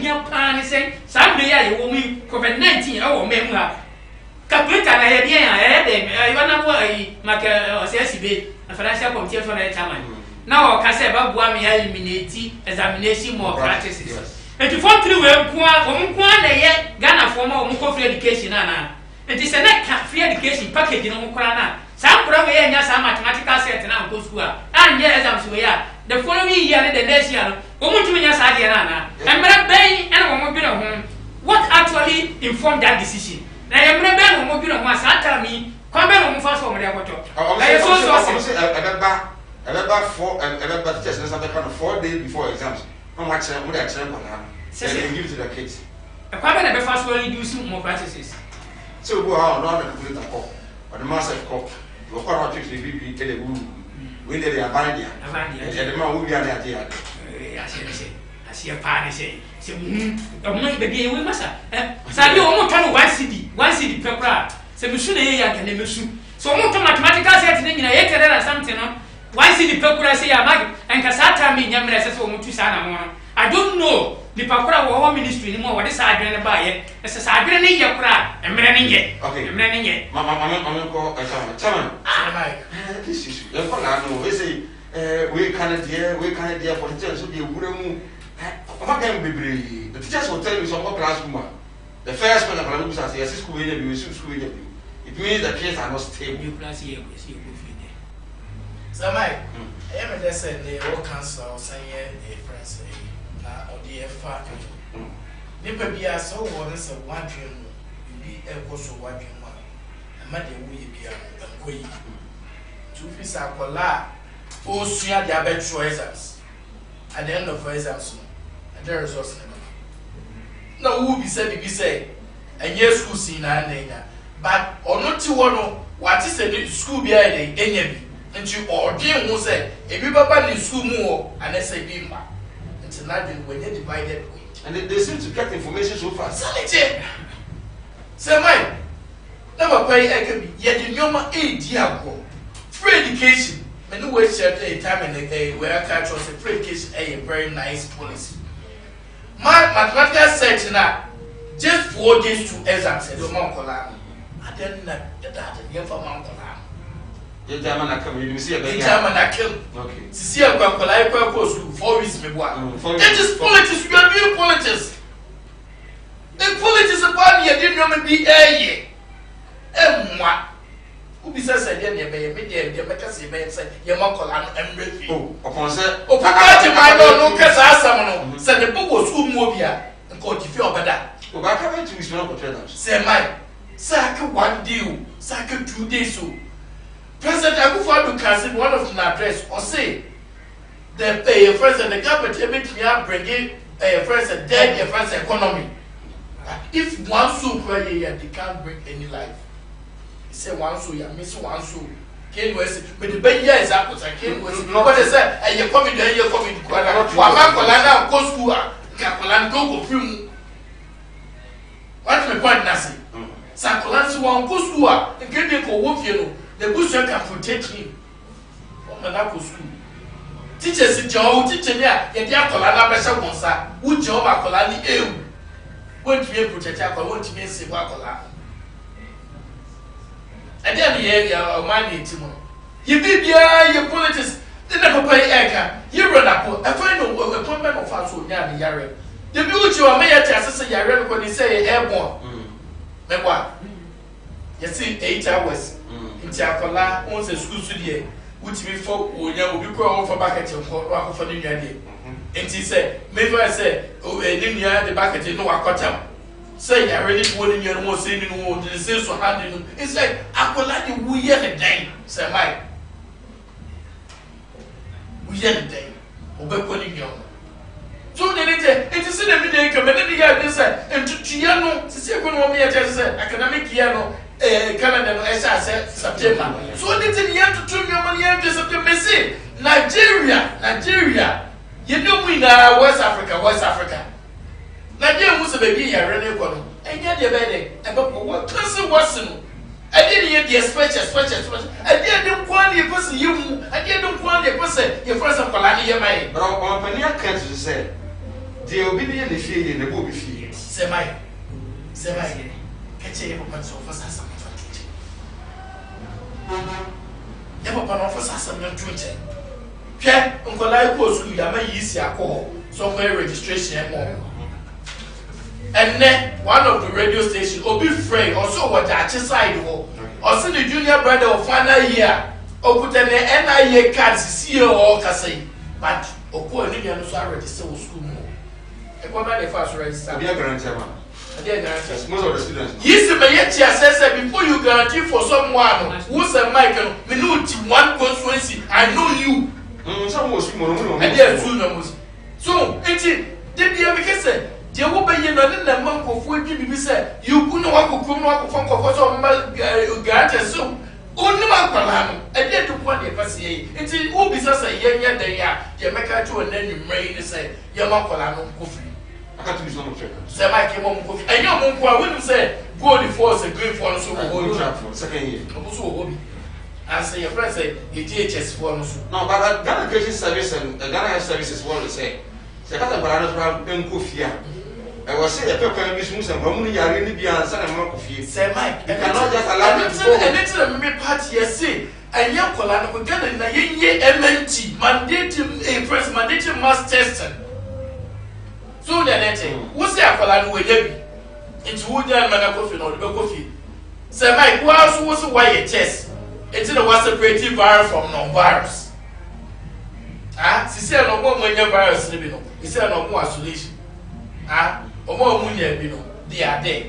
your pan, say, Sunday, you will be COVID-19 or member. Calculator, I had them, I want to worry, make a CSB, a financial committee for the time. Now, I can say about one eliminate examination more practices. And to fall through one yet, Ghana former Muko free education, Anna. It is a net free education package in Mukrana. Some probably some mathematical set now go school. And yes, I'm sure. The following year, the next year, Omutumias Adiana, and Bay and Omobino home. What actually informed that decision? I am rebel Omobino must tell me, come back on fast for my water. I remember 4 days before exams. How much would I tell them? Give to the kids. A problem never fast will do some more practices. So go out, not a computer call, or the master call. You will call out to the BP, tell the room. When they are binding, and the man will be an idea. I see a party say, so, the money begin with Massa. So you almost turn 1 city per crowd. se mesu na ye ya kan mesu so mo to mathematical set ne nyina ye tere na something no why see the pekura say ya mag and ka sa time nya mre se so mo tu sa na mo I don't know the pakura wo ministry ni mo wo de sa adwene na ba ye se sa adwene ne ye kura emre ne ye okay emre ne ye mama ko chairman this issue e ko na no we say we can there politicians so dey wura mu Mama can be brave. The teachers will tell you some classroom. The first one that will say, yes, school it means the kids are not stable. You class here, you go so Mike, I am just saying they all cancel saying a friend na or the fact. Nipa be so once a one dream be a course of one dream. And my dear, we be a quay. Two fees are colla. Oh, sooner the other exams. At the end of exams, and there is also no who be say, and yes, school seen and but or not to one what is the school be any and you or dear who say, if you papa in school more and I say bimba. It's imagine when they divided and they seem to get information so fast. Sanity. Say mine. Never pay I can be yet in your diago. Free education. And no way a time and a day where I catch us a free education a very nice policy. My mathematical search now just 4 days to exams and the Mount Colam. I didn't know that the for Mount Colam. The German I come, you see a big German I kill. Okay. To see a Colam goes to 4 weeks. It is politics, you are doing politics. The politics about you didn't know me be a year. And what? Who besides I didn't be the make us say, your Mount Colam and Ricky. Oh, upon sir, oh, my no Casasamo, said the book was Umobia and called you feel better. Oh, I can't wait to be not for say, my sack 1 deal, sack 2 days so. President Akufo-Addo can one of the address or say the president the government bringing president dead the first economy. If one so cry they can't bring any life. He said one so you miss one so. Can we say but the bad year is up with can we say what is that and you coming there you coming to Kwara Kolana go school Kakolana go film. What's my point Nasi? Sakolansi one go school and get them for work you know. The bush can protect him from the school. Teachers in Joe, teacher there, and the Akolana Besha Monsa, who Joe Akolani ew. Won't be a protector, won't be a civil Akola. And then the area of money tomorrow. You be there, your politics, they never pay Eka. You run up, a final appointment of us who near the Yara. The beauty of Mayor Tassis Yara when they say airborne. Memoir. You see 8 hours. Akola owns a school studio, which before we will go for bucket for the day. And he said, maybe I said, oh, the bucket in no Akotam. Say, I really wouldn't your more saying in war, the sales for handing. He said, Akola, we yet a day, say, Mike. We yet a day, obey young. So they did it is in the day, committed the year, they said, and to Chiano, to see a good woman, I said, academic Yano. Canada no September. So they tell you to turn your money into September. Say Nigeria. You know we now West Africa. Nigeria was a baby here running for them. And yet they're better. And what person wasn't? I didn't hear the special. I didn't want the person you. I didn't want the person your first of Kolani your mind. But on Pania can't say the obedient is in the book. Say my. Catch a woman's office. Never pan off assassin and Twitter. Pierre, Uncle Lipo school, I may use your call, software registration and more. And then one of the radio stations, or be free, or so what I side or send the junior brother of final year, or put an NIA card to see you all Cassay. But, or poor Indian, so I register school more. And what about the first register? Be a guarantee. Most of the students. Yes, says before you guarantee for someone who's a Michael, minute one constituency, I know you. Some was more. And there's 2 numbers. So, did you ever say, there will be another month of 40 people say, you couldn't walk for some guarantee. So, only Macalam, and then to point the passay. It will be such a young day, Jamaica to and then you may say, Yamacalam, Kofi. aka to so much say Mike mo mo kofi enyo mo nko a wonu say gold for say green for no so go trap for second year obo so obi and say your friend say DHS for no so no but Ghana Education Service and Ghana Health Services what they say kata bara no pra enko fia I was say the people be smooth and mo ni yare ni bia ansa na mo kofie say Mike you cannot just allow me to go and it's a me party say and young kola no Ghana na yenye MNT mandate mass testing so that we say akola no we dey into who dey man kofi no be kofi say Mike was why test it's the was separating virus from non-virus si say no mo virus ni bi no he say no more isolation omo munya bi no they are there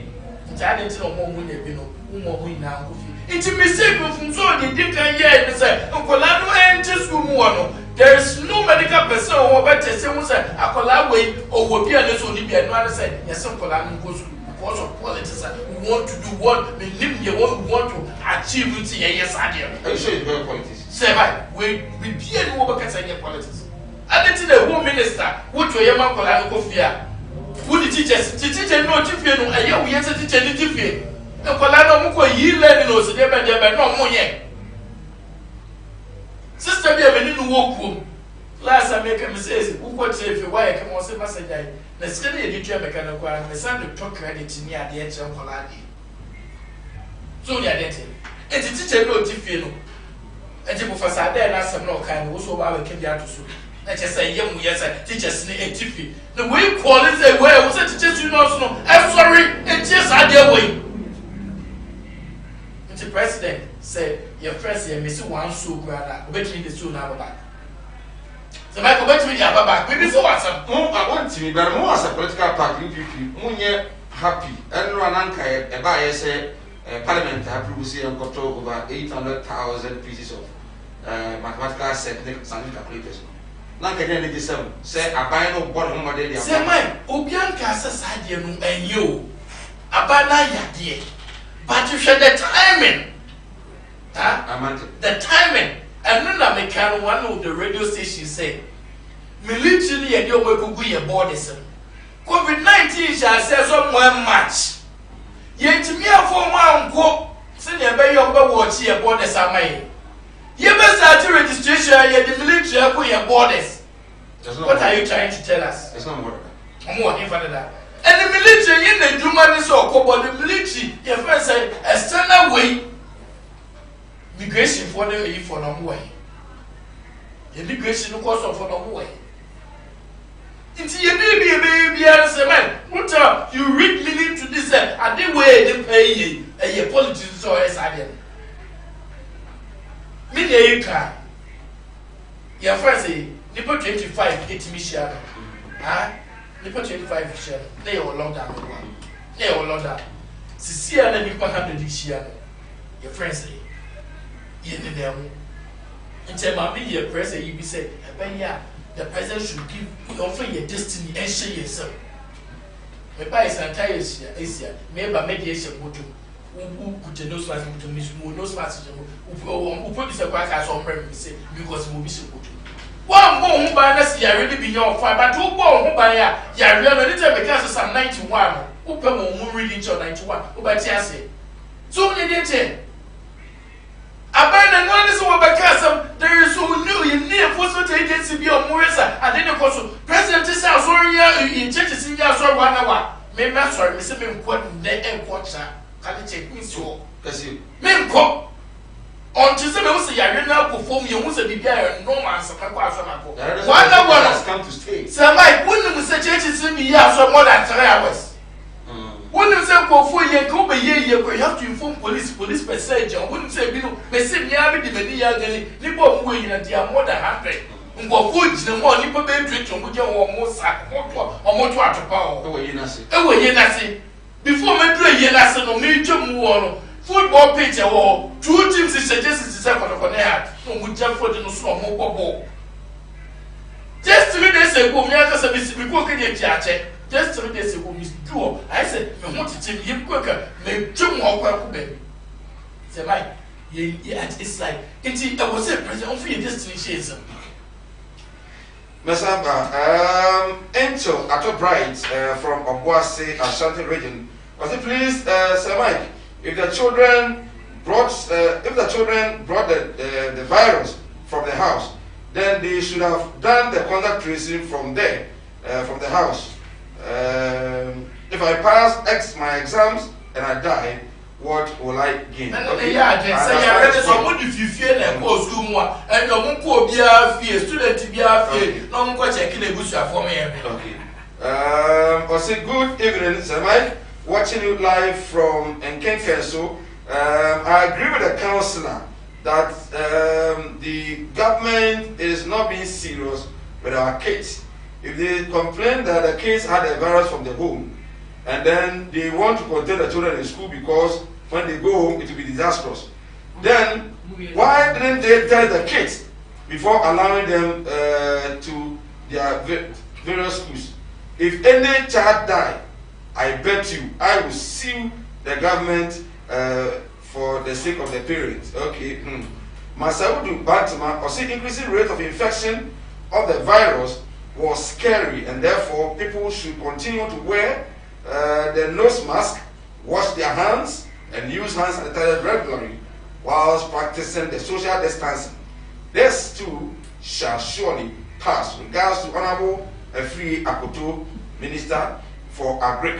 it's added to omo munya bi no umo hu ina kofi it's mistake from so they did can hear me say akola no enter school mu no there is no medical person who better say we say akola we owo bi ane so ni bi anu say yes akola no go school because of politics we want to do what we want to achieve with yes idea. Are you sure it's about politics? Say by we be any over can say politics. And it's the home minister which we am akola no kofia who the teachers no tifie no aye we yes teacher ni tifie akola no mo ko yi learning no so dey no mo ye sister bi e no wo kum last time make me say who go tell you why come on say message na still dey do mechanical kwa me send the talk credit ni ade e chem kola di so ya dey tell e teacher no tifie no e je professor there na sem no kan wo so ba we ke dia to so na che say yem yes teachers ni e tifie the way call is a way we say teachers you know so no sorry e just ade way the president said your first year miss one so brother obetini the so na baba so my obetini the baba we be so what I want to but more as a political party UPP munye happy and run anka e ba ye say parliament approve say on control over 800,000 pieces of mathematical technique scientific calculators nanka dey need say abai no board ho model dia say my obianka say sadie no enyo abana yade but you should the timing the timing and then I make one of the radio stations say military and your work go your borders COVID-19 shall say someone much yet me for my uncle senior by your watch your borders are my you best start registration yet the military go your borders what are you trying to tell us? It's not more I'm working for that. And the military in the human so called the military, your friend said, external way, migration for the for no way. Immigration cost of for no way. It's your baby, answer man. What you read meaning to this? And the way they pay a politician or as I did. Me, you can. Your friend say, Nipple 25, 8 mission. Nipa 25 share they all long down one they all long down see and nipa 100 this year your friends say you need them in terms of being your president you be say the president should give offer your destiny and share yourself me buy entire Asia maybe mediation go to who could no smart to miss no smart who put this across some say because we be so good one more who by us, you already be your fire, but two more who by ya, you really because of some 91, who come on reading to 91, who by Chassis. So you did it. Abandon one is over because there is so new in near Fossil agency be on Morissa, and then of course, President is out sorry in churches in your sorry 1 hour. Maybe I'm sorry, Mr. Mimquat, the airport, can you take me so? Because you Mimquat. On to say we say you now perform you must be there no man so can pass on go. One has come to stay. So my when say churches in here so more than 3 hours. When you say go for you go be here you have to inform police message. When you say be no be say me have the many young ni bo mu yin they are more than 100. Ngo go jina mo ni bo be treat mo je wo mo sa mo to atopa o. E wo yin na se. Before me do yin na se no me twem wo no. Football pitch or 2 teams is suggested for the net. No, we jump for the no more ball. Just 3 days ago, me as a Mississippi Cook in the church. Just 3 days ago, Miss Duo. I said, me want to team him quicker. Me jump more baby. Say, Mike, it's like, I was a president for your destination. Mesamba, Angel Ato Bright from Obuasi, Ashanti region. Was it please, Sir Mike, if the children brought the virus from the house, then they should have done the contact tracing from there, from the house. If I pass my exams and I die, what will I gain? Okay. Yeah, say you ready so what if you fear na go school mo and you won ko bia fear student bia fear no mo ko check na egusia for me. Okay. Also good evening, Sir Mike. Watching you live from Nkenkenso. I agree with the councillor that the government is not being serious with our kids. If they complain that the kids had a virus from the home, and then they want to contain the children in school because when they go home it will be disastrous, then why didn't they tell the kids before allowing them to their various schools? If any child die, I bet you I will sue the government for the sake of the parents. Okay. Masaudu Bantima, or see increasing rate of infection of the virus was scary, and therefore people should continue to wear the nose mask, wash their hands, and use hand sanitizer regularly whilst practicing the social distancing. This too shall surely pass. Regards to Honorable Efri Akoto, Minister for Agric.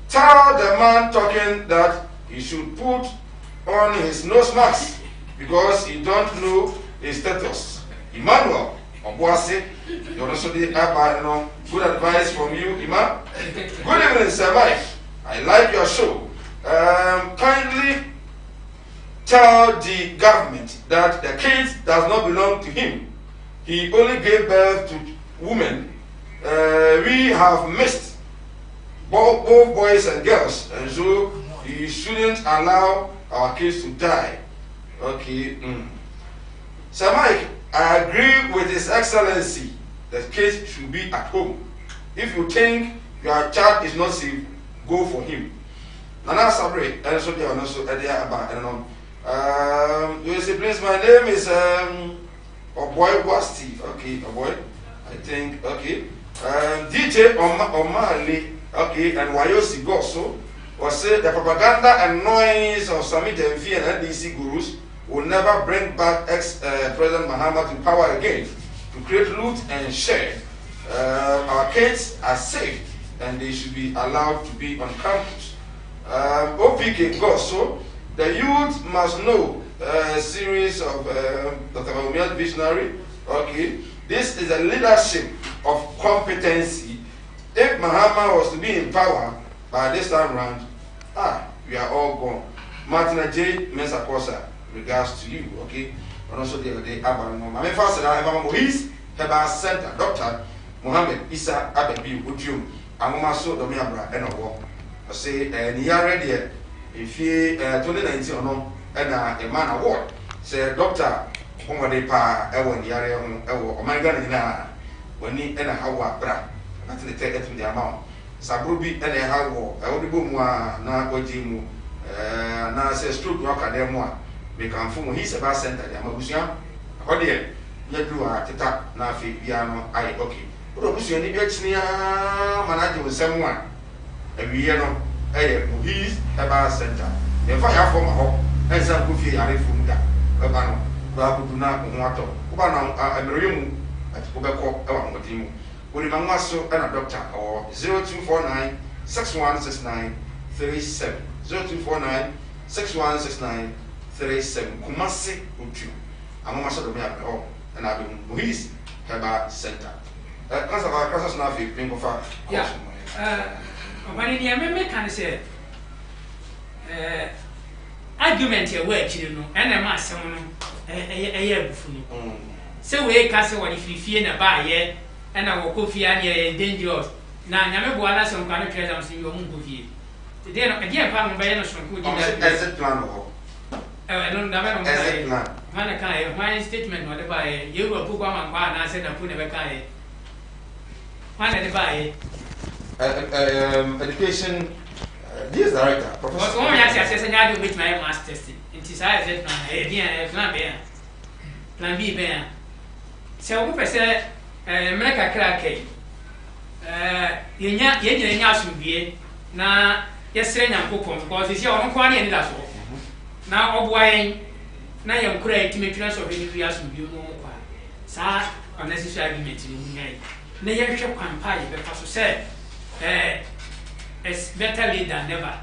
Tell the man talking that he should put on his nose mask because he don't know his status. Emmanuel Obuasi, you also did good advice from you, Imam. Good evening, Sir Mike. I like your show. Kindly tell the government that the kids does not belong to him. He only gave birth to women. We have missed both boys and girls, and so you shouldn't allow our kids to die. Okay. Sir Mike, I agree with His Excellency that kids should be at home. If you think your child is not safe, go for him. Nana Sabre, and so they are also about you say, please, my name is Oboy Wasti. Okay, Oboy, I think, okay. DJ Omali, okay, and Wayosi Goso, or say the propaganda and noise of Samit Mfi and NDC gurus will never bring back ex-President Mahama to power again to create loot and share. Our kids are safe and they should be allowed to be on campus. OPK Goso, the youth must know a series of Dr. Bawumia's visionary. Okay, this is a leadership of competency. If Mahama was to be in power by this time round, we are all gone. Martina J. Mensa-Kosa, regards to you, okay? And also the Abano. I'm first Mohis Heba Center, Dr. Mohammed Isa Abebi Udium, Amomaso Domiabra, and a walk. I say, and you are ready if you 2019 or no, and a man award. Say, Doctor, Omade Pa, Ewan Yare, or my gun when he and a Hawa Bra, that's the take it to the amount. Sabrubi and a Hawa, I will be more na Ojimu, na says true rock at them one. Because from his about center, the Amabusia, Hodia, Yadua, Teta, Nafi, Piano, I, okay. But obviously, any Bexnia, Manager with someone. Every year, no, he's about center. If I have from a home, and some coffee, I from that. Babano, Babuna, Moto, Ubano, Amerium, at Quebeco, Awamodimu. With Mamaso and a doctor, or 0249 6169 37. 0249 6169 37. Kumasi Utu. I'm almost at the home, and I've been Mohis Heba Center. As of our process now, if you of our when the American can say argument here, where you know, and a mass someone a year before. So we can't what if you fear a buy here, and I will coffee and you're dangerous. Now, never go on some kind of treasure in your movie. Today, again, found by a plan. I don't know. My statement, whatever you will put on my and I said, I put never kind. Why did I buy education, this director, Professor. I do with my master's. It is I said, plan B bear. So, we say, America krake yenya asubie na yesere nyankopon because isi on kwa ne da so na oboayen na yankura etimetwa so hwe ni asubie no kwa sa unnecessary argument ni nyai na yehwe kwampa ye befa so say it's better late than never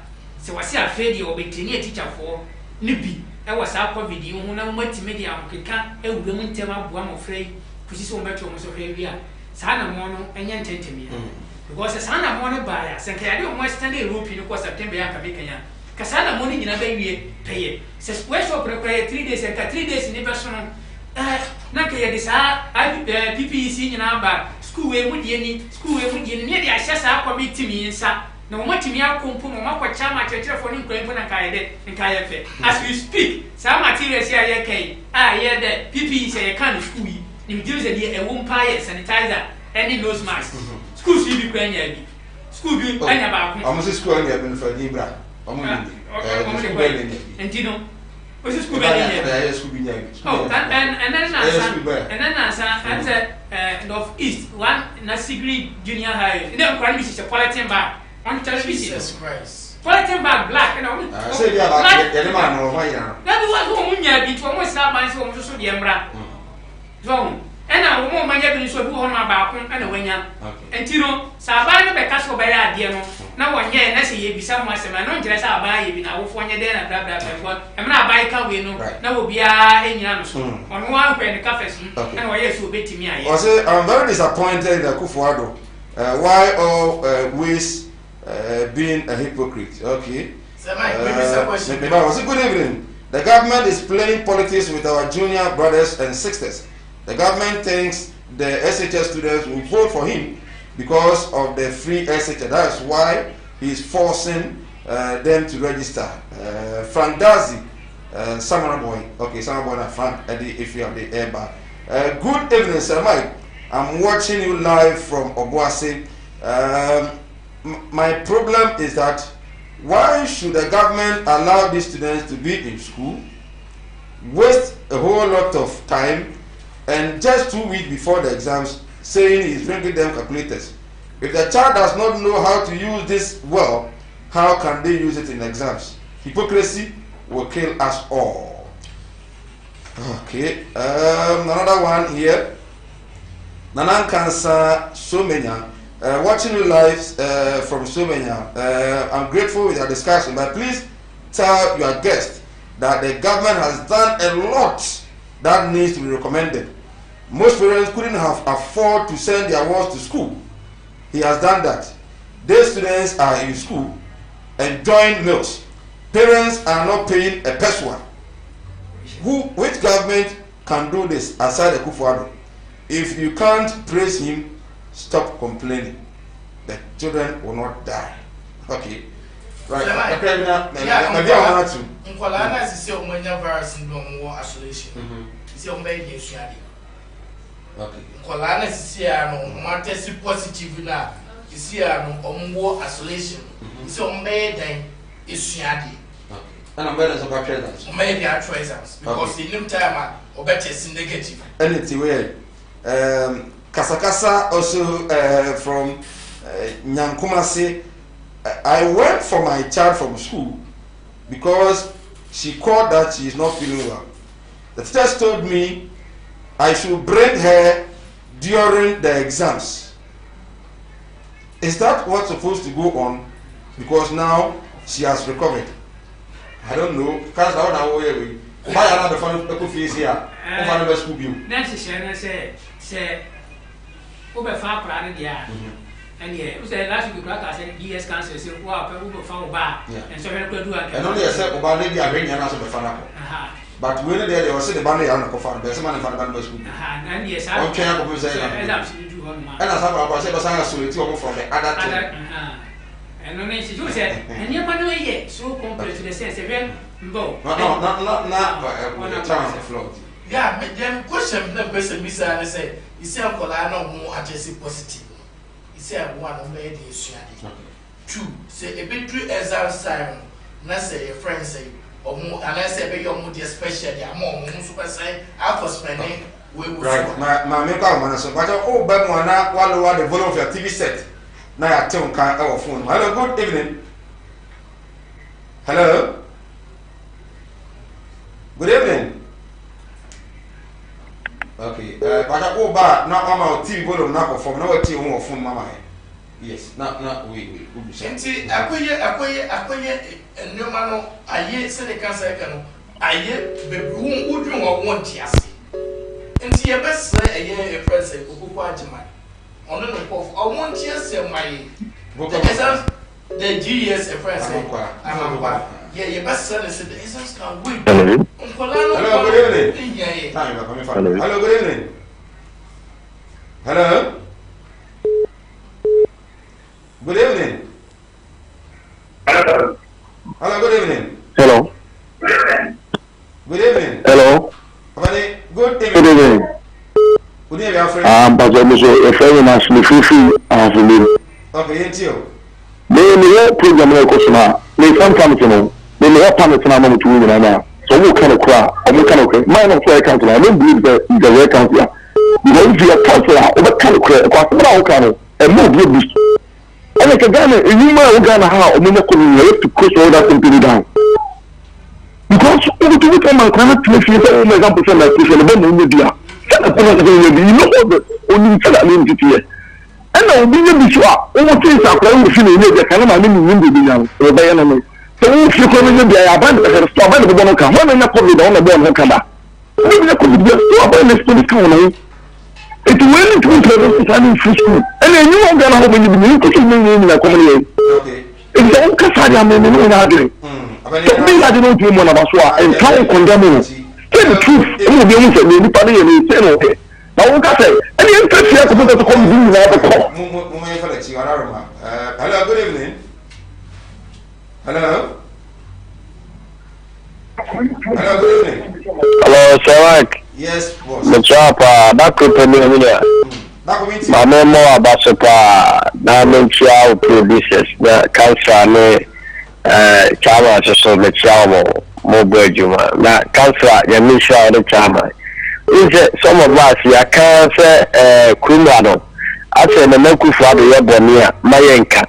se wasi afedi obetini teacher for ni bi e wasa kwa video hu na matime dia nkeka ewure mu ntem aboa mofrei kusi so mbeto mo so hwe wi a saa na mo no enye ntentemi because saa na mo no ba ya senka ya de mo stand Europe ni ko September ya kabeka ya ka saa na mo ni nyina ba wie peye se we so prepare 3 days enka 3 days ni be so no na ka ye de saa PPEC nyina ba school we mu die ni ne de ahya saa committee mi nsa na mo matimi akompo mo makwacha ma church for ni nkwanfo na kai de nkai fe as we speak saa materials here ye kai ye de PPEC ye kan school yi ni give say the ewo mpaye sanitizer any nose mask school should be kwanya bi school bi anya ba ko amusi school anya bi for di bra amu ni entino o school be ni school bi nya bi oh and then at North East one na Sigri Junior High dem kwani bi se politin bag on television Jesus Christ politin bag black and on say dia ba ya de ma no wa ya that was what we nya bi to mo sa ban se mo so de mra John, and I won't mind having so who on my back and a winner. And you know, Sabah no be castle by idea no. Now one year, and I say you be someone, I don't dress out by you, I will find you there and blah blah blah. I'm not by car we no. Now will be a Yams on one when the cafe and why yes will be to me. I say I'm very disappointed in Kufuado. Why always being a hypocrite? Okay. Good evening. The government is playing politics with our junior brothers and sisters. The government thinks the SHS students will vote for him because of the free SHS. That's why he's forcing them to register. Frank Dazi, Samara Boy. Okay, Samara Boy and Frank, if you have the airbag. Good evening, Sir Mike. I'm watching you live from Obuasi. My problem is that why should the government allow these students to be in school, waste a whole lot of time, and just 2 weeks before the exams saying he's bringing them calculators? If the child does not know how to use this well, how can they use it in exams? Hypocrisy will kill us all. Okay, another one here. Nanan Kansa Somenya, watching you live from Somenya. I'm grateful with your discussion, but please tell your guest that the government has done a lot that needs to be recommended. Most parents couldn't have afford to send their wards to school. He has done that. These students are in school enjoying meals. Parents are not paying a pesewa. Which government can do this aside the Kufuado? If you can't praise him, stop complaining. The children will not die. Okay. Right. Maybe I want to. Nkwalana sisi omanya virus ndo mo isolation. Sisi omba ye suade. Okay. Nkwalana sisi ano mo test positive na sisi ano omwo isolation. Sisi omba ye dan esuade. Okay. And I'm better to capture that. Omba ye their choices because in no time obetest negative. Anything where Kasakasa also from Nyankumase. I went for my child from school because she called that she is not feeling well. The teacher told me I should bring her during the exams. Is that what's supposed to go on? Because now she has recovered. I don't know. Because I don't know why I have the fun face here. Over the school view. Nancy say, over far crowded there. And yeah, it was the last week I said DS cancer say wow, people found back and so very do and only a set about lady I bring an answer the fan. But when they were saying the banner on the coffin, there's someone in front of the school. And yes, I can't say and as I said, I saw it from the other. And only she said, and you know yet, so compared to the sense of them, go. Not time of float. Yeah, but then question the person Mr. say, you say I know more adjusted positive. Say one of made the 2 say a bit 3 exam time. Na say a friend say or more and I say be your mood especially more super say I was spending Right. My make out man so but oh but one lower the volume of your TV set. Now you tell can our phone. Hello, good evening. Hello. Good evening. Okay. But I go back now mama TV volume now perform now TV on phone mama. Yes. Now we. Enti akoye nnoma no aye se de kan say kan aye bebu wudwu won tiase. Enti ye bese aye e friend say okuko agema. Ono no kof won tiase mai. The GS e friend say amamba. Ye bese ne say the essence can wait. Hello, good evening. Hello, good evening. Hello. Good evening. Hello, good evening. Hello. Good evening. Hello. Good evening. Good evening. Good evening, friend. But I'm also a friend of my free Okay, ain't you? The program of Cosma, they sometimes know, they may have planets in a moment to win now. So we kind of cry, or we kind of cry. Mine of fair council, I don't believe the way council. You be a councillor, or what kind of cry, across the brown canal, and move your beast. And like a Ghana, you might Ghana how, or Mina could to push all that thing down. Because every time I cannot finish, oh my God, percent like this, and then in India. You know what? Only tell that name to you. And now, being a sure, all things are playing with you in the Canada, I mean, you be young, or by enemy. So if you come in the abandoned, stop by the Bonoka, one and a couple on the Bon Hokada. Maybe I could just stop by next to the corner. It went into the time for school. And then you are going to have when you begin to see me in the community. Okay. It's all Casadia, men in Adrian. So me, I don't do one of us, and can't condemn you. Tell the truth, you will be able to do the party and say, okay. Now, what I say, and the interest here to put the community in the call. Hello, good evening. Hello. Hello, good evening. Hello, Sarak. Yes, boss. The chopper, that could be me. My memo about Sapa, Namen producers, the cancer, Chama, so the Chamo, Mobile Juma. Now, cancer, Yamisha, the Chama. Some of us, ya cancer, Kumano. I said, the Moku Father, Yabonia, Mayenka.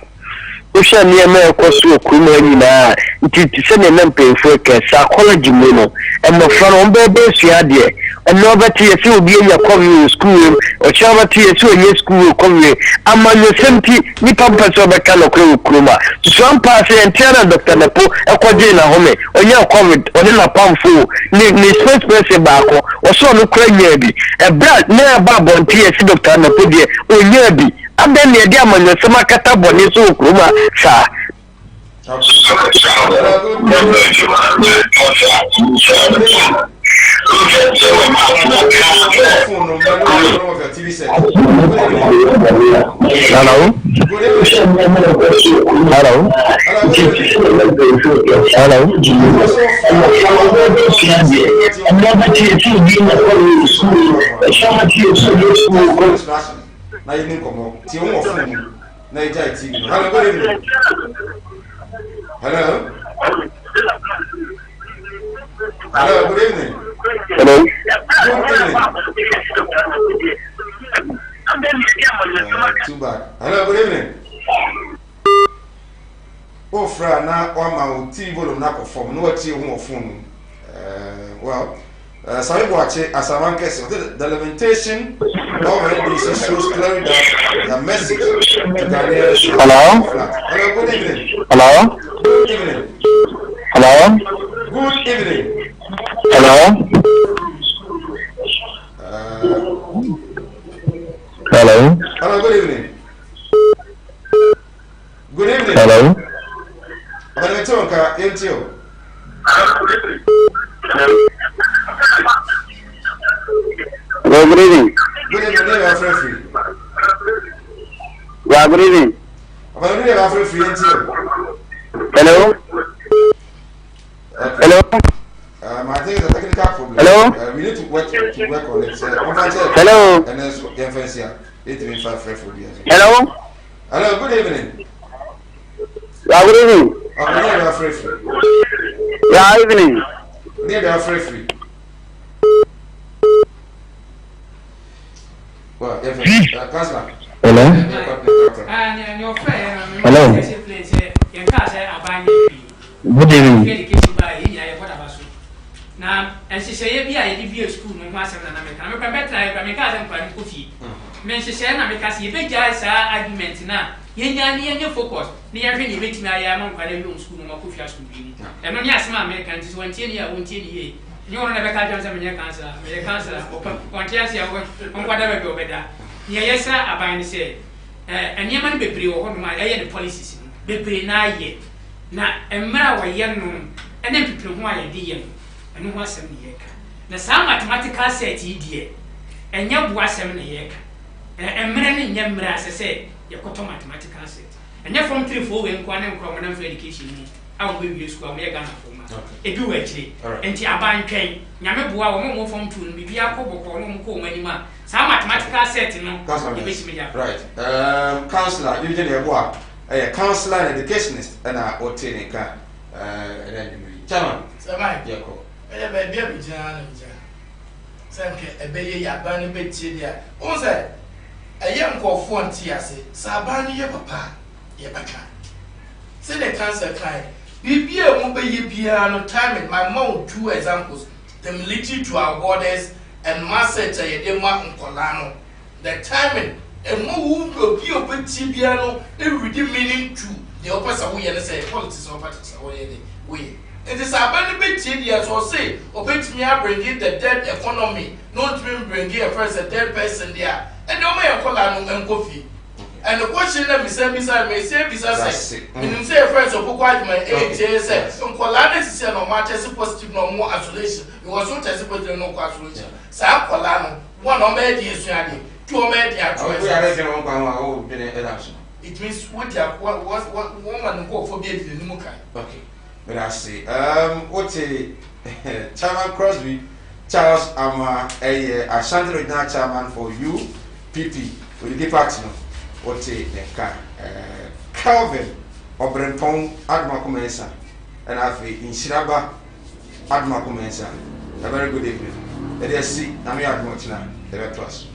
Usha near me kwasu kumani na nti se ne nampe focus psychology mu no e mo fa no be be sua de e no beti ye se obi ya come school o cha beti ye se onye school come amanyo semti ni pampa so be kana ko kuruma so am pass entera Dr. Nepo e kwaje na home onye covid oni na pamfo ni space person ba ko o so no kura nya bi e bra na ba bonti ye se Dr. Nepo de onye bi aben ne dia amanyo sema kata boni so kuruma sa Hello. Now you didn't come up. See one phone. Now you try TV. Hello, good evening. Hello. Hello, good evening. Hello. Good evening. Too bad. Hello, good evening. Oh, Fra, now on my TV volume now perform. No, what's your phone? Well. Sorry, watch it as a man case. The lamentation already shows clearly that the message to Daniel. Hello? Hello, good evening. Hello? Good evening. Hello? Good evening. Hello? Hello? Hello, good evening. Good evening. Hello? I'm going to talk into you. Hello, good evening. Good evening, I'm free. Yeah, good evening. I'm going to have free into you. Hello? Okay. Hello? I think it's a technical problem. Hello? We need to work on it. Hello? And then so here. Hello? Hello, good evening. Yeah, good evening. I'm free. Yeah, evening. Need a free. Well, Councillor. Hello? Hello? Good evening. Na nhyehyɛeɛ bi a yɛde bi school no ho asɛm na meka na meka bɛtra yɛ meka asɛm nkwa no kofi me nhyehyɛeɛ na meka sɛ yɛbɛgya saa argument na yɛnya ne yɛnyɛ focus ne yɛhwɛ ne yɛbɛtumi ayɛ ama nkwa no bi school no ma kofi school bi mu ɛno ne asɛm a meka nti sɛ wɔntie ne yɛ a wɔntie ne yɛ nyɛ wɔn na bɛka dwom sɛ menyɛ cancer meyɛ cancer wɔnte ase a wɔnkwada baabi a wɔbɛda neɛ yɛsrɛ aban no sɛ nneɛma no bebree wɔ hɔnom a ɛyɛ ne policies no bebree na ayɛ na mmerɛ a wɔyɛ no ɛne mpepere ho a yɛde yɛ no ɛno ho asɛm ne yɛka na saa mathematical set yi deɛ ɛnyɛ boa asɛm ne yɛka mmerɛ ne nyɛ mmerɛ asɛ sɛ yɛkɔtɔ mathematical set ɛnyɛ form 3 4 wei nkoa ne nkorɔ mo nam for education mu a wɔbɛwie school a wɔyɛ Ghana fo ma ebi wɔ akyire nti abantwɛn nyame boa wɔn mo form 2 no bibi akɔ bɔkɔ no mo kɔ wɔn anim a saa mathematical set no yɛbɛtumi gya right councillor you dey boa councillor and educationist ɛna ɔte ne ka ɛna chairman Sabai. Yɛkɔ. Ɛyɛ baabi a bɛgyina na bɛgyina. Sɛ nke ɛbɛyɛ yɛ aban no bɛtie deɛ. Wɔn sɛ ɛyɛ nkɔɔfoɔ nte ase. Sɛ aban no yɛ papa yɛbɛka. Sɛ the cancer kind. Biribi a wɔn bɛyɛ biara no timing. My mom 2 examples. The military to our borders and mass set a yɛde ma nkɔlaa no. The timing. Ɛmo wu obi a ɔbɛtie biara no ɛredi meaning to deɛ ɔpɛ sɛ woyɛ no sɛ politics ɔpɛ sɛ woyɛ ne woyɛ. It is about the big years or say, or bet me I bring in the dead economy, not to bring in a first a dead person there. And no may call and coffee. And the question that Mr. Misa may say, Misa and say, friends of quite my age, says, and Colana is no matter positive no more isolation. It was not as supposed no isolation. Sa Colano, one of my dear Shandy, 2 of my dear. It means what woman go for being in the Mukai. Okay. But I say, what's a Chairman Crosby, Charles Ama, a Ashanti Regional Chairman for UPP, with the party, what's a Calvin Obrempong Adma Comensa, and I feel in Shiraba Adma Comensa. A very good evening. Let us see, I'm here at Motina, the Red Plus.